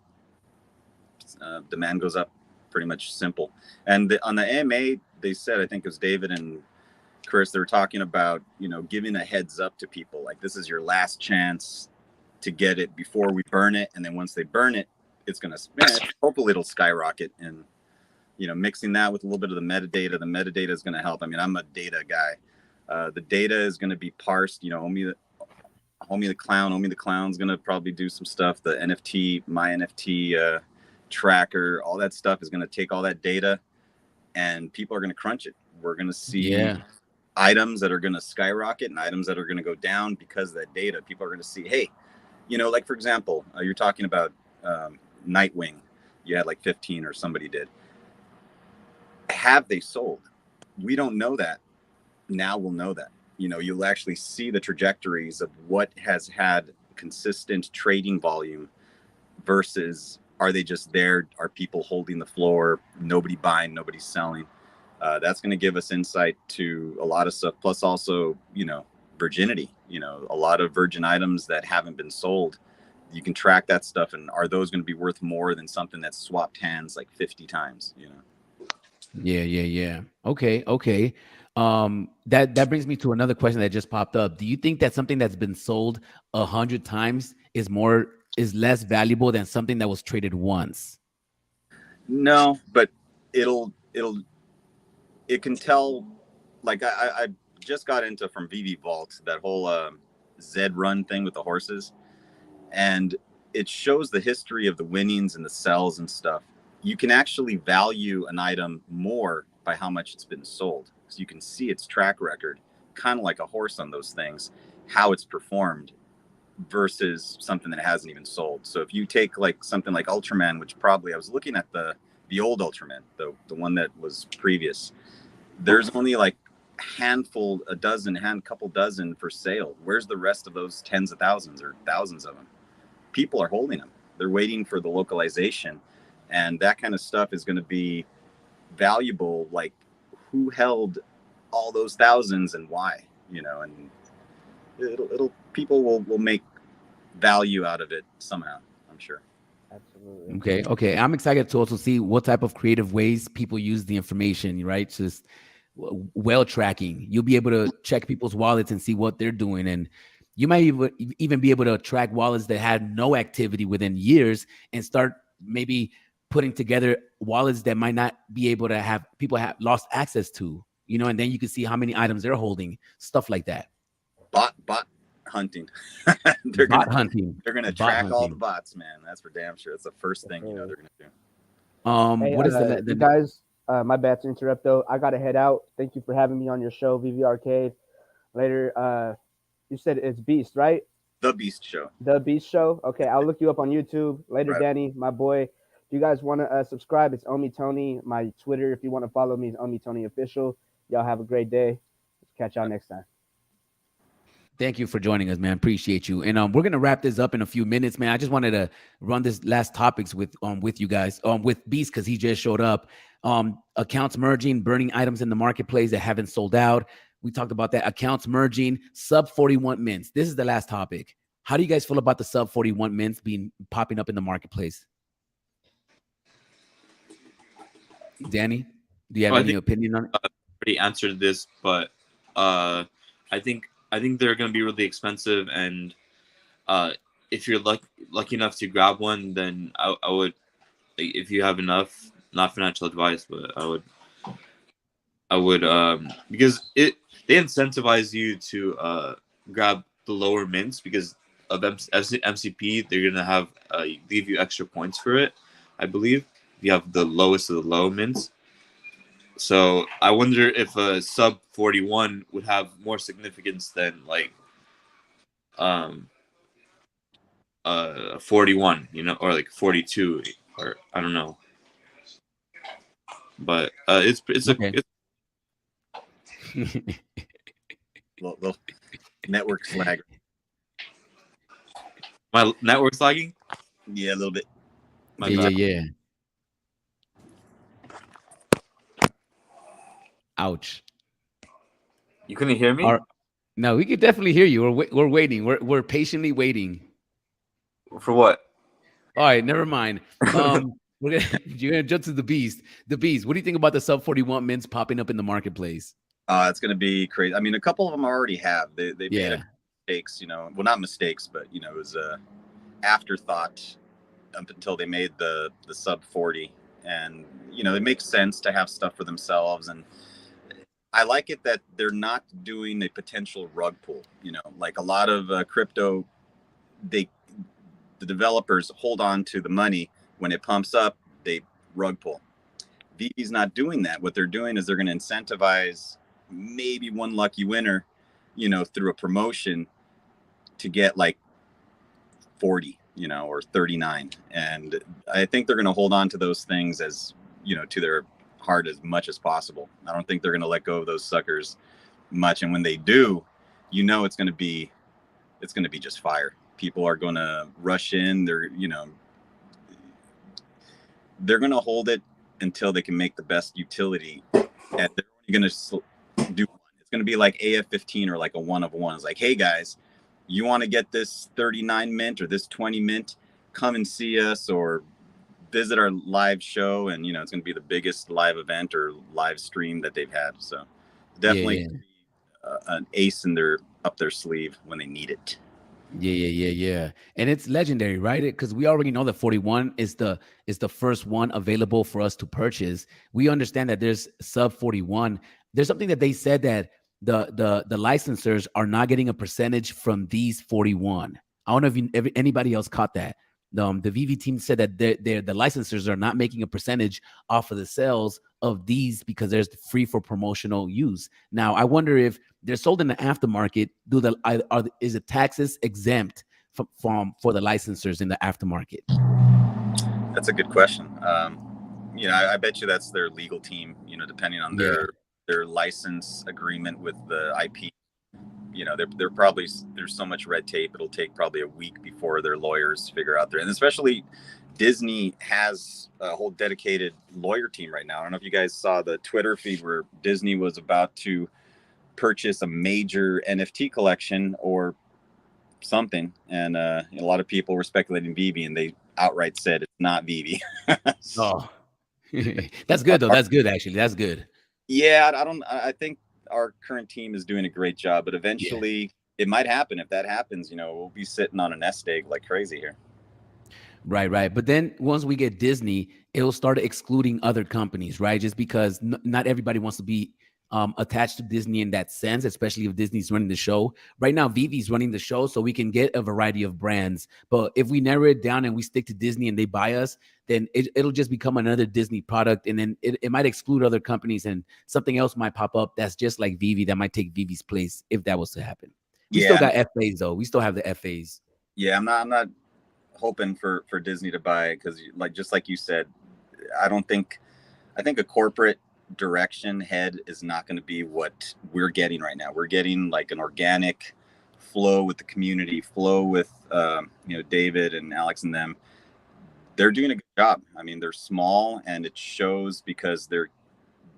demand goes up. Pretty much simple. And on the AMA, they said, I think it was David and Chris, they were talking about, you know, giving a heads up to people. Like, this is your last chance to get it before we burn it. And then once they burn it, it's going to, hopefully it'll skyrocket. And, you know, mixing that with a little bit of the metadata is going to help. I mean, I'm a data guy. The data is going to be parsed. You know, Homie the Clown's going to probably do some stuff. The NFT, my NFT tracker, all that stuff is going to take all that data and people are going to crunch it. We're going to see items that are going to skyrocket and items that are going to go down because of that data. People are going to see, hey, you know, like, for example, you're talking about Nightwing. You had like 15 or somebody did. Have they sold? We don't know that. Now we'll know that. You know, you'll actually see the trajectories of what has had consistent trading volume versus are they just there? Are people holding the floor? Nobody buying, nobody selling. That's going to give us insight to a lot of stuff. Plus also, you know, virginity, you know, a lot of virgin items that haven't been sold. You can track that stuff. And are those going to be worth more than something that's swapped hands like 50 times, you know? Yeah. Okay. That brings me to another question that just popped up. Do you think that something that's been sold 100 times is less valuable than something that was traded once? No, but it can tell. Like I just got into from VV Vault, that whole Zed run thing with the horses, and it shows the history of the winnings and the sells and stuff. You can actually value an item more by how much it's been sold. So you can see its track record, kind of like a horse on those things, how it's performed versus something that hasn't even sold. So if you take like something like Ultraman, which probably, I was looking at the old Ultraman, the one that was previous, there's only like couple dozen for sale. Where's the rest of those tens of thousands or thousands of them? People are holding them. They're waiting for the localization, and that kind of stuff is going to be valuable. Like, who held all those thousands and why, you know, and it'll people will make value out of it somehow, I'm sure. Absolutely. Okay. I'm excited to also see what type of creative ways people use the information, right? Just well tracking. You'll be able to check people's wallets and see what they're doing. And you might even be able to track wallets that had no activity within years and start maybe putting together wallets that might not be able to have people have lost access to, you know, and then you can see how many items they're holding, stuff like that. Bot hunting. They're gonna track all the bots, man. That's for damn sure. That's the first thing, you know, they're gonna do. Hey, what is the you guys? My bad to interrupt though. I gotta head out. Thank you for having me on your show, VV Arcade. Later, you said it's Beast, right? The Beast Show. The Beast Show. Okay, I'll look you up on YouTube later, Right. Danny, my boy. If you guys want to subscribe, it's Omi Tony. My Twitter, if you want to follow me, is Omi Tony Official. Y'all have a great day. Catch y'all next time. Thank you for joining us, man. Appreciate you. And we're gonna wrap this up in a few minutes, man. I just wanted to run this last topics with you guys, with Beast, because he just showed up. Accounts merging, burning items in the marketplace that haven't sold out. We talked about that. Accounts merging, sub 41 mints. This is the last topic. How do you guys feel about the sub 41 mints popping up in the marketplace? Danny, do you have any opinion on it? I already answered this, but I think they're going to be really expensive, and if you're lucky enough to grab one, then I would, if you have enough, not financial advice, but I would because they incentivize you to grab the lower mints because of MCP. They're gonna have leave you extra points for it, I believe. If you have the lowest of the low mints. So I wonder if a sub 41 would have more significance than like 41, you know, or like 42, or I don't know. But it's Okay. Little network slag. My network's lagging. Yeah, a little bit. My yeah, bad. yeah. Ouch. You couldn't hear me? No, we could definitely hear you. We're waiting. We're patiently waiting. For what? All right, never mind. You're gonna jump to the beast. The beast. What do you think about the sub 41 mints popping up in the marketplace? It's going to be crazy. I mean, a couple of them already have. They made mistakes, you know. Well, not mistakes, but you know, it was a afterthought up until they made the sub 40, and you know, it makes sense to have stuff for themselves. And I like it that they're not doing a potential rug pull. You know, like a lot of crypto, the developers hold on to the money when it pumps up. They rug pull. VV's not doing that. What they're doing is they're going to incentivize maybe one lucky winner, you know, through a promotion to get like 40, you know, or 39. And I think they're going to hold on to those things as, you know, to their heart as much as possible. I don't think they're going to let go of those suckers much. And when they do, you know, it's going to be just fire. People are going to rush in. They're going to hold it until they can make the best utility. And they're only going to do one. It's going to be like AF15 or like a one of one. It's like, hey guys, you want to get this 39 mint or this 20 mint? Come and see us or visit our live show. And, you know, it's going to be the biggest live event or live stream that they've had. So definitely an ace up their sleeve when they need it. Yeah. And it's legendary, right? Because we already know that 41 is the first one available for us to purchase. We understand that there's sub 41. There's something that they said that the licensors are not getting a percentage from these 41. I don't know if anybody else caught that. The VV team said that the licensors are not making a percentage off of the sales of these because there's free for promotional use. Now, I wonder if they're sold in the aftermarket. Is the taxes exempt for the licensors in the aftermarket? That's a good question. You know, I bet you that's their legal team. You know, depending on their license agreement with the IP. You know, they're probably, there's so much red tape. It'll take probably a week before their lawyers figure out there. And especially Disney has a whole dedicated lawyer team right now. I don't know if you guys saw the Twitter feed where Disney was about to purchase a major NFT collection or something. And a lot of people were speculating VV, and they outright said it's not VV. Oh, that's good though. That's good, actually. That's good. Yeah, I think our current team is doing a great job, but eventually it might happen. If that happens, you know, we'll be sitting on a nest egg like crazy here. Right. But then once we get Disney, it'll start excluding other companies, right? Just because not everybody wants to be attached to Disney in that sense, especially if Disney's running the show. Right now, Vivi's running the show, so we can get a variety of brands. But if we narrow it down and we stick to Disney and they buy us, then it'll just become another Disney product. And then it might exclude other companies, and something else might pop up that's just like Vivi that might take Vivi's place if that was to happen. We still got FAs though. We still have the FAs. Yeah, I'm not hoping for Disney to buy it because, like you said, I think a corporate direction head is not going to be what we're getting right now. We're getting like an organic flow with the community, flow with David and Alex and them. They're doing a good job. I mean, they're small, and it shows because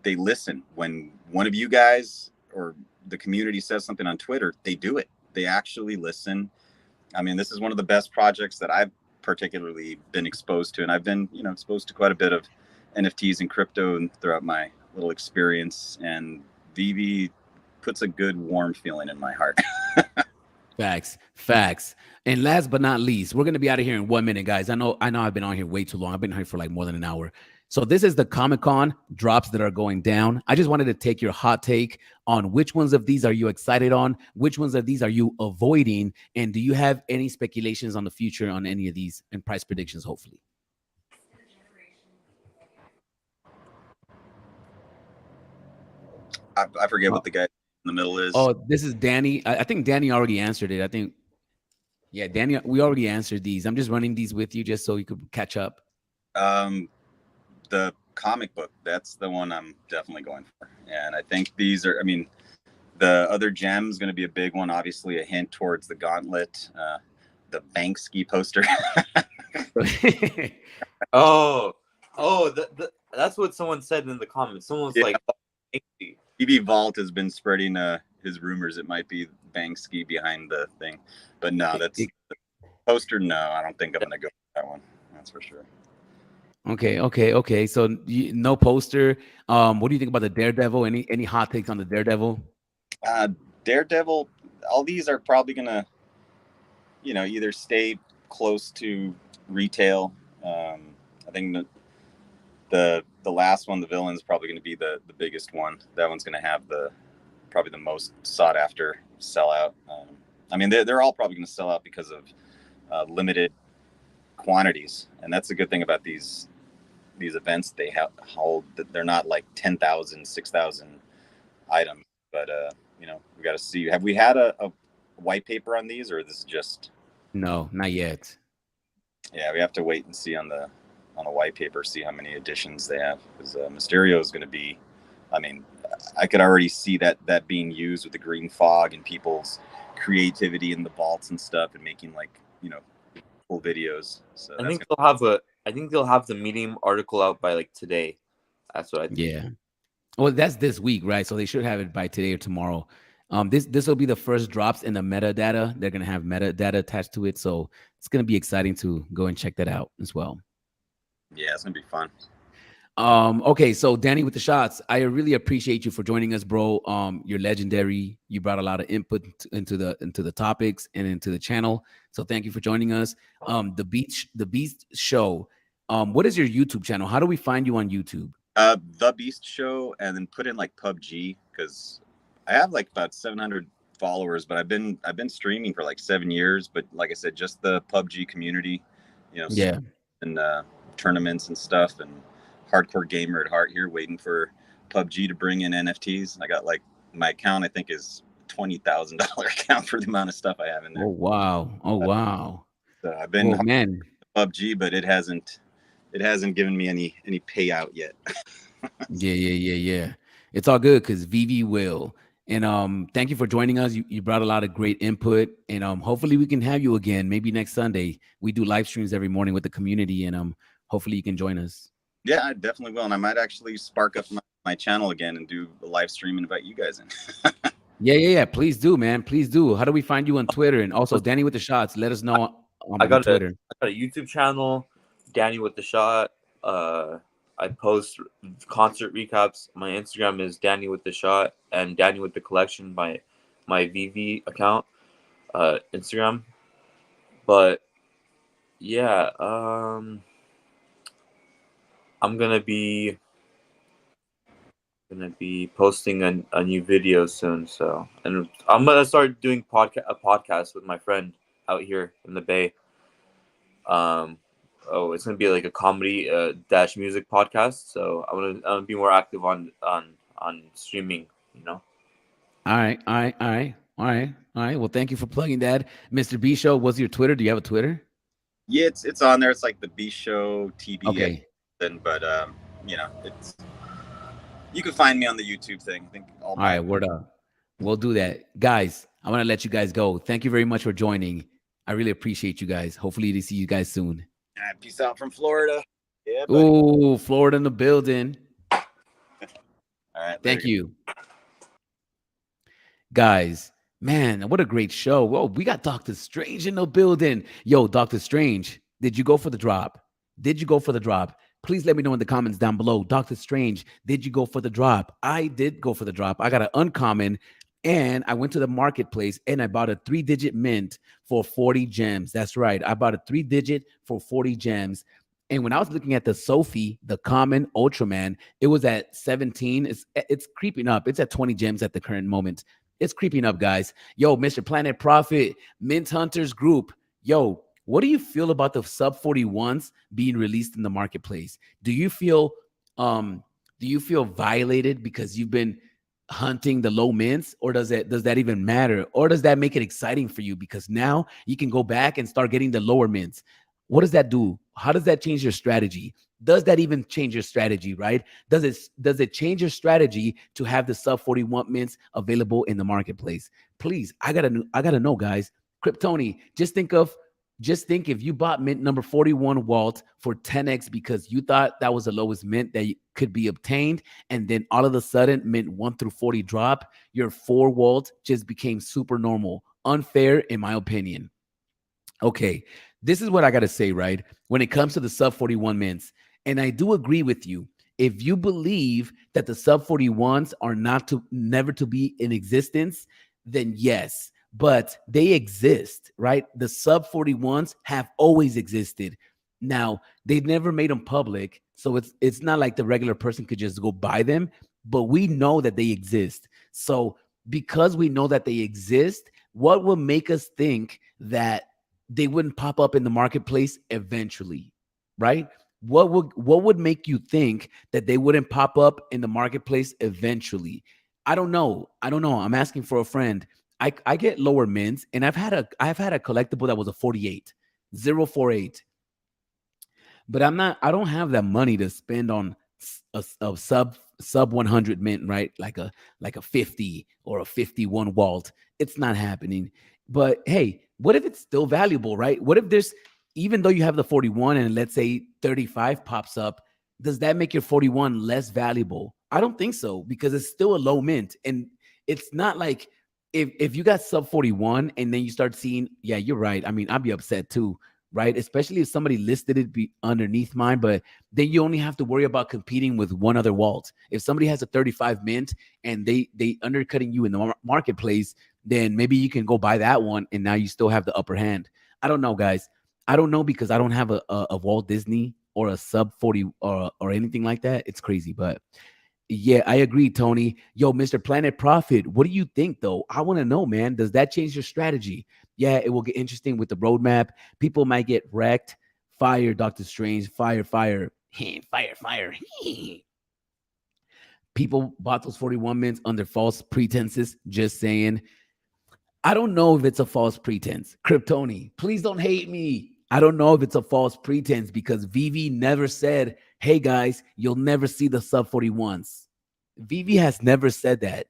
they listen. When one of you guys or the community says something on Twitter, they do it. They actually listen. I mean, this is one of the best projects that I've particularly been exposed to, and I've been, exposed to quite a bit of NFTs and crypto throughout my little experience, and VV puts a good warm feeling in my heart. Facts. And last but not least, we're gonna be out of here in 1 minute, guys. I know I've been on here way too long. I've been here for like more than an hour. So this is the Comic-Con drops that are going down. I just wanted to take your hot take on which ones of these are you excited on, which ones of these are you avoiding, and do you have any speculations on the future on any of these and price predictions, hopefully? I forget what the guy in the middle is. Oh, this is Danny. I think Danny already answered it. I think, yeah, Danny, we already answered these. I'm just running these with you just so you could catch up. The comic book, that's the one I'm definitely going for. And I think these are, I mean, the other gem is going to be a big one. Obviously, a hint towards the Gauntlet, the Banksy poster. That's what someone said in the comments. Someone was like, Banksy. BB Vault has been spreading his rumors it might be Banksy behind the thing. But no, that's the poster. No, I don't think I'm going to go with that one. That's for sure. Okay. So no poster. What do you think about the Daredevil? Any hot takes on the Daredevil? Daredevil, all these are probably gonna, either stay close to retail. I think the last one, the villain, is probably gonna be the biggest one. That one's gonna have probably the most sought after sellout. I mean, they're all probably gonna sell out because of limited quantities, and that's the good thing about these events they hold, that they're not like 10,000 6,000 items, but we got to see, have we had a white paper on these, or this is just no, not yet. Yeah, we have to wait and see on the white paper, see how many editions they have, because Mysterio is going to be, I mean, I could already see that being used with the green fog and people's creativity in the vaults and stuff, and making cool videos. So I think they'll have the Medium article out by like today. That's what I think. Yeah. Well, that's this week, right? So they should have it by today or tomorrow. This will be the first drops in the metadata. They're gonna have metadata attached to it, so it's gonna be exciting to go and check that out as well. Yeah, it's gonna be fun. Okay, so Danny with the shots, I really appreciate you for joining us, bro. You're legendary. You brought a lot of input into the topics and into the channel. So thank you for joining us. The Beast Show. What is your YouTube channel? How do we find you on YouTube? The Beast Show, and then put in like PUBG, because I have like about 700 followers, but I've been streaming for like 7 years. But like I said, just the PUBG community, Yeah, and tournaments and stuff, and hardcore gamer at heart here, waiting for PUBG to bring in NFTs. I got like, my account I think is $20,000 account for the amount of stuff I have in there. Oh wow. So I've been man. PUBG, but it hasn't given me any payout yet. Yeah. It's all good because Vivi will. And thank you for joining us. You brought a lot of great input, and hopefully we can have you again. Maybe next Sunday. We do live streams every morning with the community, and hopefully you can join us. Yeah, I definitely will, and I might actually spark up my channel again and do a live stream and invite you guys in. Yeah. Please do, man. Please do. How do we find you on Twitter? And also, Danny with the shots. Let us know on Twitter. I got a YouTube channel, Danny with the Shot. I post concert recaps. My Instagram is Danny with the Shot, and Danny with the Collection, my VV account, Instagram. But yeah, I'm gonna be posting a new video soon. So, and I'm gonna start doing a podcast with my friend out here in the Bay. It's gonna be like a comedy dash music podcast. So I'm gonna be more active on streaming. All right. Well, thank you for plugging that, Mr. B Show. What's your Twitter? Do you have a Twitter? Yeah, it's on there. It's like the B Show TV. Okay. But it's, you can find me on the YouTube thing. I think all right, word up. We'll do that, guys. I want to let you guys go. Thank you very much for joining. I really appreciate you guys. Hopefully to see you guys soon. Peace out from Florida. Yeah. Buddy. Ooh, Florida in the building. All right. Thank you. Guys, man, what a great show. Whoa, we got Dr. Strange in the building. Yo, Dr. Strange, did you go for the drop? Please let me know in the comments down below. Dr. Strange, did you go for the drop? I did go for the drop. I got an uncommon, and I went to the marketplace and I bought a 3-digit mint for 40 gems. That's right. I bought a 3-digit for 40 gems. And when I was looking at the Sophie, the common Ultraman, it was at 17. It's creeping up. It's at 20 gems at the current moment. It's creeping up, guys. Yo, Mr. Planet Profit, Mint Hunters Group. Yo, what do you feel about the sub 41s being released in the marketplace? Um do you feel violated because you've been hunting the low mints, or does that even matter, or does that make it exciting for you because now you can go back and start getting the lower mints? What does that do? How does that change your strategy? Does that even change your strategy, right? Does it change your strategy to have the sub 41 mints available in the marketplace? Please, I gotta know, guys. Kryptoni, just think if you bought mint number 41 Walt for 10x because you thought that was the lowest mint that could be obtained, and then all of a sudden mint 1 through 40 drop, your 4 Walt just became super normal. Unfair, in my opinion. Okay, this is what I got to say, right? When it comes to the sub 41 mints, and I do agree with you. If you believe that the sub 41s are never to be in existence, then yes, but they exist, right? The sub 41s have always existed. Now, they've never made them public, so it's not like the regular person could just go buy them, but we know that they exist. So, because we know that they exist, what will make us think that they wouldn't pop up in the marketplace eventually, right? What would make you think that they wouldn't pop up in the marketplace eventually? I don't know. I don't know. I'm asking for a friend. I get lower mints, and I've had a collectible that was a 48, 048. But I don't have that money to spend on a sub 100 mint, right? Like a 50 or a 51 Walt. It's not happening. But hey, what if it's still valuable, right? What if there's, even though you have the 41 and let's say 35 pops up, does that make your 41 less valuable? I don't think so, because it's still a low mint. And it's not like, if you got sub 41 and then you start seeing, yeah, you're right. I mean, I'd be upset too, right? Especially if somebody listed it be underneath mine, but then you only have to worry about competing with one other Walt. If somebody has a 35 mint and they undercutting you in the marketplace, then maybe you can go buy that one and now you still have the upper hand. I don't know, guys. I don't know, because I don't have a Walt Disney or a sub 40 or anything like that. It's crazy, but yeah, I agree, Tony. Yo, Mr. Planet Profit, what do you think, though? I want to know, man. Does that change your strategy? Yeah, it will get interesting with the roadmap. People might get wrecked. Fire, Doctor Strange. Fire, fire. Fire, fire. People bought those 41 mints under false pretenses. Just saying. I don't know if it's a false pretense. Kryptoni, please don't hate me. I don't know if it's a false pretense, because Vivi never said, hey guys, you'll never see the sub 41s. Vivi has never said that.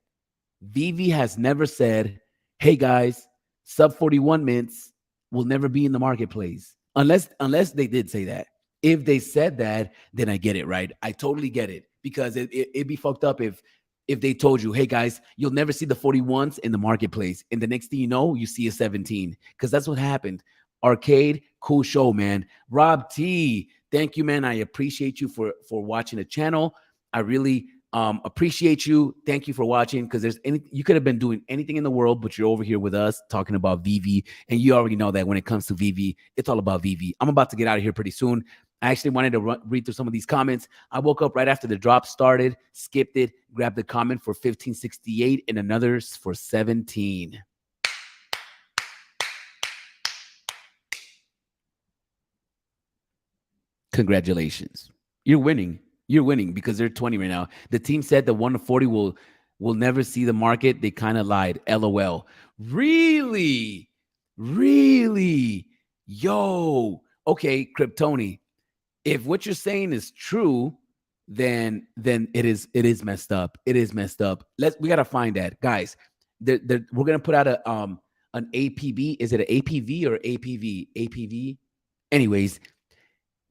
Vivi has never said, hey guys, sub 41 mints will never be in the marketplace. Unless they did say that. If they said that, then I get it, right? I totally get it, because it'd be fucked up if they told you, hey guys, you'll never see the 41s in the marketplace, and the next thing you know, you see a 17, because that's what happened. Arcade, cool show, man. Rob T, thank you, man. I appreciate you for watching the channel. I really appreciate you. Thank you for watching, because you could have been doing anything in the world, but you're over here with us talking about VV, and you already know that when it comes to VV, it's all about VV. I'm about to get out of here pretty soon. I actually wanted to read through some of these comments. I woke up right after the drop started, skipped it, grabbed the comment for 1568 and another for 17. Congratulations. You're winning. You're winning, because they're 20 right now. The team said the 1 to 40 will never see the market. They kind of lied. LOL. Really? Really? Yo. Okay, Kryptoni. If what you're saying is true, then it is messed up. It is messed up. We gotta find that, guys. We're gonna put out an APB. Is it an APV or APV? APV. Anyways,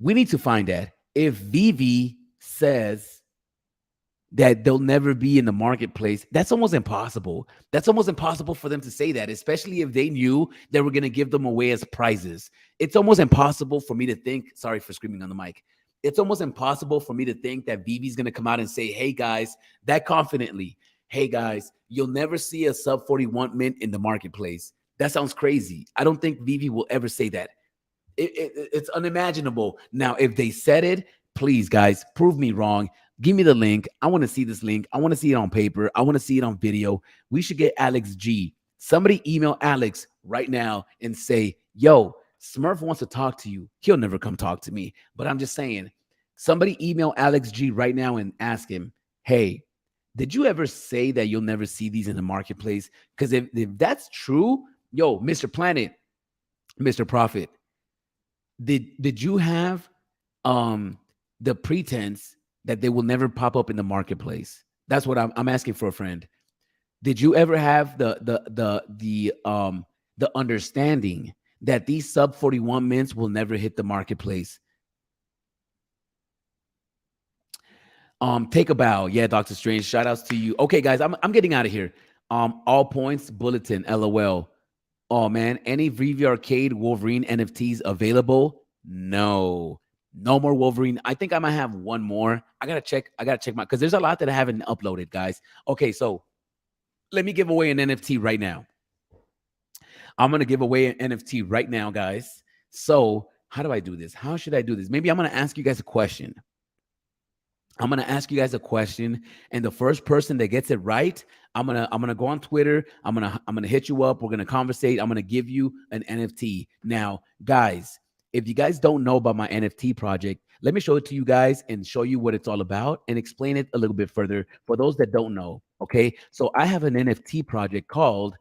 we need to find that. If VV says that they'll never be in the marketplace, that's almost impossible. That's almost impossible for them to say that, especially if they knew they were going to give them away as prizes. It's almost impossible for me to think, sorry for screaming on the mic. It's almost impossible for me to think that Vivi's going to come out and say, hey guys, that confidently, hey guys, you'll never see a sub 41 mint in the marketplace. That sounds crazy. I don't think Vivi will ever say that. It's unimaginable. Now, if they said it, please, guys, prove me wrong. Give me the link. I want to see this link. I want to see it on paper. I want to see it on video. We should get Alex G. Somebody email Alex right now and say, yo, Smurf wants to talk to you. He'll never come talk to me. But I'm just saying, somebody email Alex G right now and ask him, hey, did you ever say that you'll never see these in the marketplace? Because if that's true, yo, Mr. Planet, Mr. Prophet, did you have um the pretense that they will never pop up in the marketplace? That's what I'm asking for a friend. Did you ever have the understanding that these sub 41 mints will never hit the marketplace? Take a bow. Yeah, Doctor Strange. Shout outs to you. Okay, guys, I'm getting out of here. All points bulletin. LOL. Oh man, any VV Arcade Wolverine NFTs available? No. No more Wolverine. I think I might have one more. I gotta check. I gotta check my because there's a lot that I haven't uploaded, guys. Okay, so let me give away an NFT right now. I'm gonna give away an NFT right now, guys. So how do I do this? How should I do this? Maybe I'm gonna ask you guys a question. I'm gonna ask you guys a question, and the first person that gets it right, I'm gonna go on Twitter. I'm gonna hit you up. We're gonna conversate. I'm gonna give you an NFT. Now, guys, if you guys don't know about my NFT project, let me show it to you guys and show you what it's all about and explain it a little bit further for those that don't know. Okay, so I have an NFT project called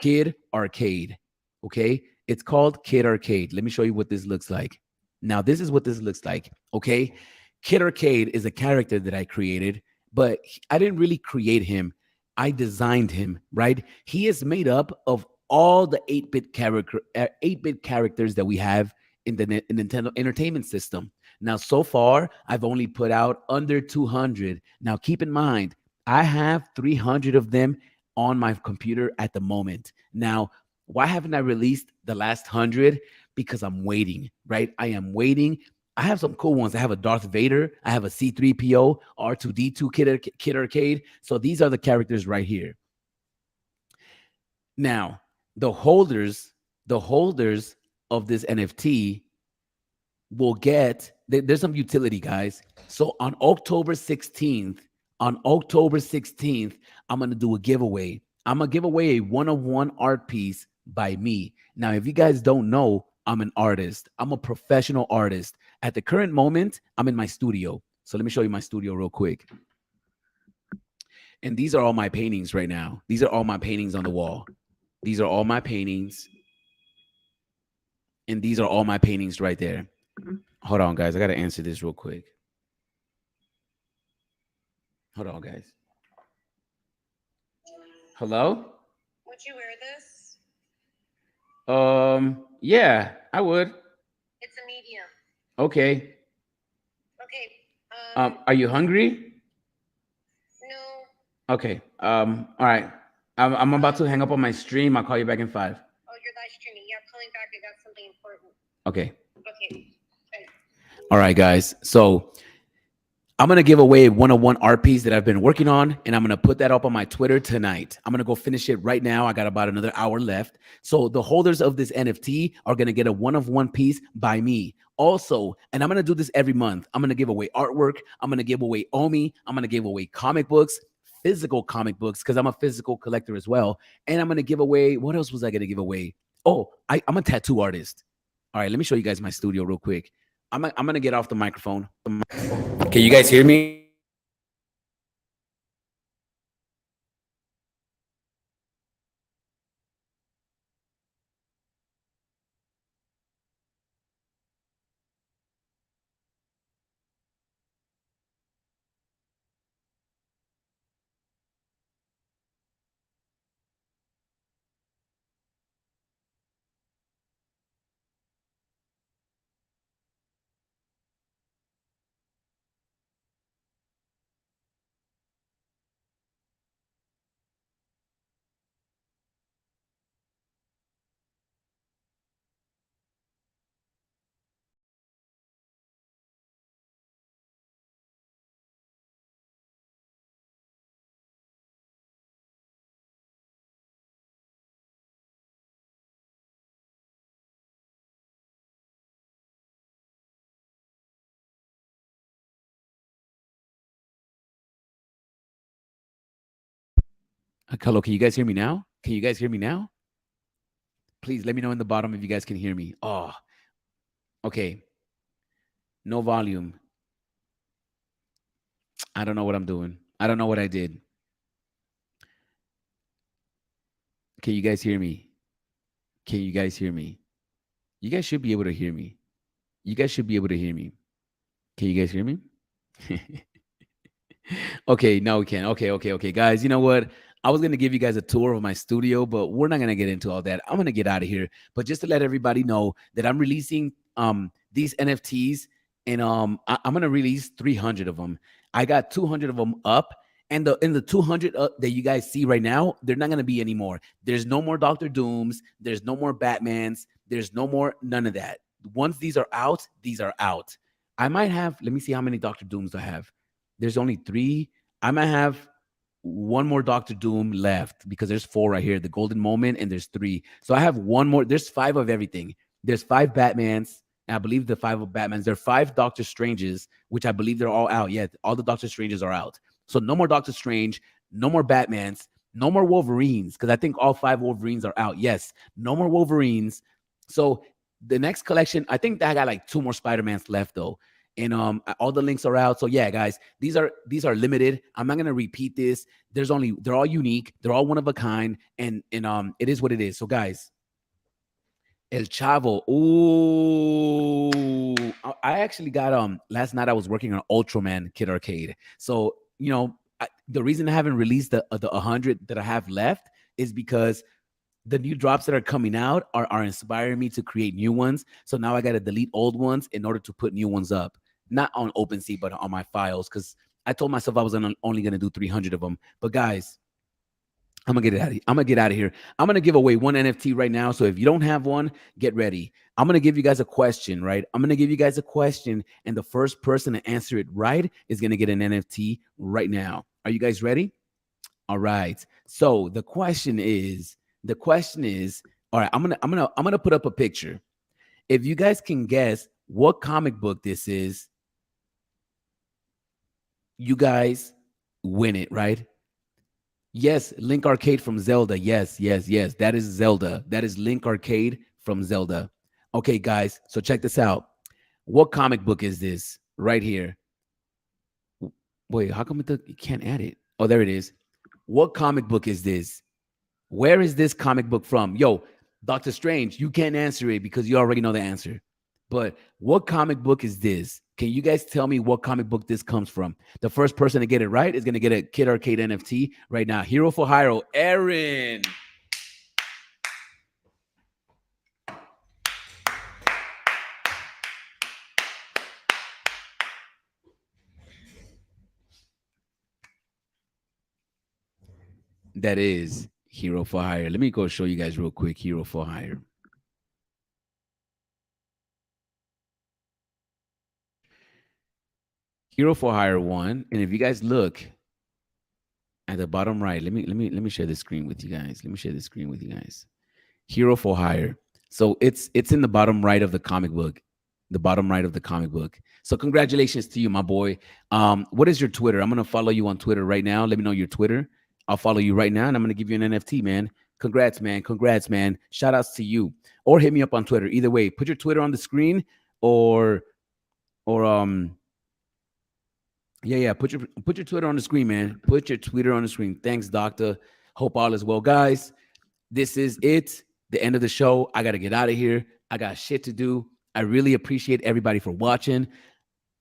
Kid Arcade. Okay, it's called Kid Arcade. Let me show you what this looks like. Now, this is what this looks like. Okay. Kid Arcade is a character that I created, but I didn't really create him. I designed him, right? He is made up of all the 8-bit characters that we have in the Nintendo Entertainment System. Now, so far, I've only put out under 200. Now, keep in mind, I have 300 of them on my computer at the moment. Now, why haven't I released the last 100? Because I'm waiting, right? I am waiting. I have some cool ones. I have a Darth Vader. I have a C3PO, R2D2 Kid Arcade. So these are the characters right here. Now, the holders of this NFT will get, there's some utility, guys. So on October 16th, I'm going to do a giveaway. I'm going to give away a one-of-one art piece by me. Now, if you guys don't know, I'm an artist. I'm a professional artist. At the current moment, I'm in my studio. So let me show you my studio real quick. And these are all my paintings right now. These are all my paintings on the wall. These are all my paintings. And these are all my paintings right there. Hold on, guys. I got to answer this real quick. Hold on, guys. Hello? Would you wear this? Yeah, I would. It's a medium. Okay. Okay. Are you hungry? No. Okay. All right. I'm about to hang up on my stream. I'll call you back in 5. Oh, you're live streaming. Yeah, calling back. I got something important. Okay. Okay. All right, guys. So I'm going to give away a one-on-one art piece that I've been working on, and I'm going to put that up on my Twitter tonight. I'm going to go finish it right now. I got about another hour left. So the holders of this NFT are going to get a one-of-one piece by me. Also, and I'm going to do this every month, I'm going to give away artwork. I'm going to give away Omi. I'm going to give away comic books, physical comic books, because I'm a physical collector as well. And I'm going to give away, what else was I going to give away? Oh, I'm a tattoo artist. All right, let me show you guys my studio real quick. I'm going to get off the microphone. Can you guys hear me? Hello, can you guys hear me now? Can you guys hear me now? Please let me know in the bottom if you guys can hear me. Oh, okay. No volume. I don't know what I'm doing. I don't know what I did. Can you guys hear me? Can you guys hear me? You guys should be able to hear me. You guys should be able to hear me. Can you guys hear me? Okay, now we can. Okay, guys. You know what? I was gonna give you guys a tour of my studio, but we're not gonna get into all that. I'm gonna get out of here. But just to let everybody know that I'm releasing these NFTs, and I'm gonna release 300 of them. I got 200 of them up, and the in the 200 that you guys see right now, they're not gonna be anymore. There's no more Doctor Dooms. There's no more Batmans. There's no more none of that. Once these are out, these are out. I might have. Let me see how many Doctor Dooms I have. There's only three. I might have one more Doctor Doom left because there's four right here, the Golden Moment, and there's three. So I have one more. There's five of everything. There's five Batmans. And I believe the five of Batmans. There are five Doctor Stranges, which I believe they're all out. Yeah, all the Doctor Stranges are out. So no more Doctor Strange, no more Batmans, no more Wolverines, because I think all five Wolverines are out. Yes, no more Wolverines. So the next collection, I think that I got like two more Spider-Mans left though. And all the links are out. So yeah, guys, these are limited. I'm not gonna repeat this. They're all unique, they're all one of a kind, and it is what it is. So guys, El Chavo. Ooh, I actually got last night I was working on Ultraman Kid Arcade. So the reason I haven't released the 100 that I have left is because the new drops that are coming out are inspiring me to create new ones. So now I got to delete old ones in order to put new ones up, not on OpenSea, but on my files. Because I told myself I was only going to do 300 of them. But guys, I'm gonna get it out of here. I'm gonna get out of here. I'm gonna give away one NFT right now. So if you don't have one, get ready. I'm gonna give you guys a question, right? I'm gonna give you guys a question, and the first person to answer it right is gonna get an NFT right now. Are you guys ready? All right. So the question is, all right, I'm gonna put up a picture. If you guys can guess what comic book this is, you guys win it, right? Yes, Link Arcade from Zelda. Yes. That is Zelda. That is Link Arcade from Zelda. Okay, guys. So check this out. What comic book is this right here? Wait, how come you can't add it? Oh, there it is. What comic book is this? Where is this comic book from? Yo, Doctor Strange, you can't answer it because you already know the answer. But what comic book is this? Can you guys tell me what comic book this comes from? The first person to get it right is going to get a Kid Arcade NFT right now. Hero for Hiro, Aaron. That is Hero for Hire. Let me go show you guys real quick. Hero for Hire. Hero for Hire one. And if you guys look at the bottom right, let me share the screen with you guys. Let me share the screen with you guys. Hero for Hire. So it's in the bottom right of the comic book. The bottom right of the comic book. So congratulations to you, my boy. What is your Twitter? I'm gonna follow you on Twitter right now. Let me know your Twitter. I'll follow you right now, and I'm gonna give you an NFT, man. Congrats, man. Congrats, man. Shout outs to you. Or hit me up on Twitter. Either way, put your Twitter on the screen, or yeah. Put your Twitter on the screen, man. Put your Twitter on the screen. Thanks, Doctor. Hope all is well, guys. This is it. The end of the show. I gotta get out of here. I got shit to do. I really appreciate everybody for watching.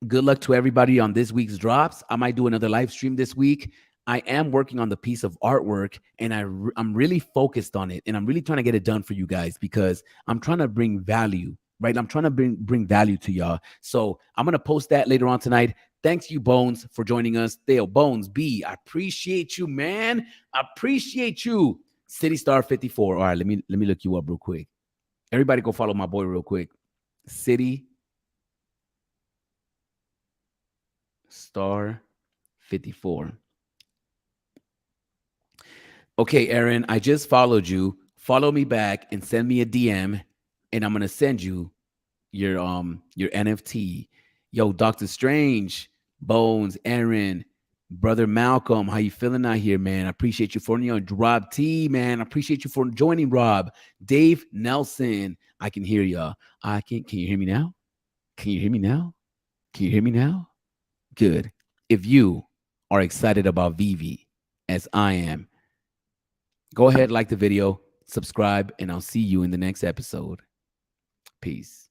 Good luck to everybody on this week's drops. I might do another live stream this week. I am working on the piece of artwork, and I'm really focused on it, and I'm really trying to get it done for you guys because I'm trying to bring value, right? I'm trying to bring value to y'all. So I'm going to post that later on tonight. Thanks you, Bones, for joining us. Theo, Bones, B, I appreciate you, man. I appreciate you. City Star 54. All right, let me look you up real quick. Everybody go follow my boy real quick. City Star 54. Okay, Aaron, I just followed you. Follow me back and send me a DM, and I'm gonna send you your NFT. Yo, Doctor Strange, Bones, Aaron, Brother Malcolm, how you feeling out here, man? I appreciate you for your Rob T, man. I appreciate you for joining, Rob. Dave Nelson, I can hear y'all. Can you hear me now? Can you hear me now? Can you hear me now? Good. If you are excited about Vivi, as I am, go ahead, like the video, subscribe, and I'll see you in the next episode. Peace.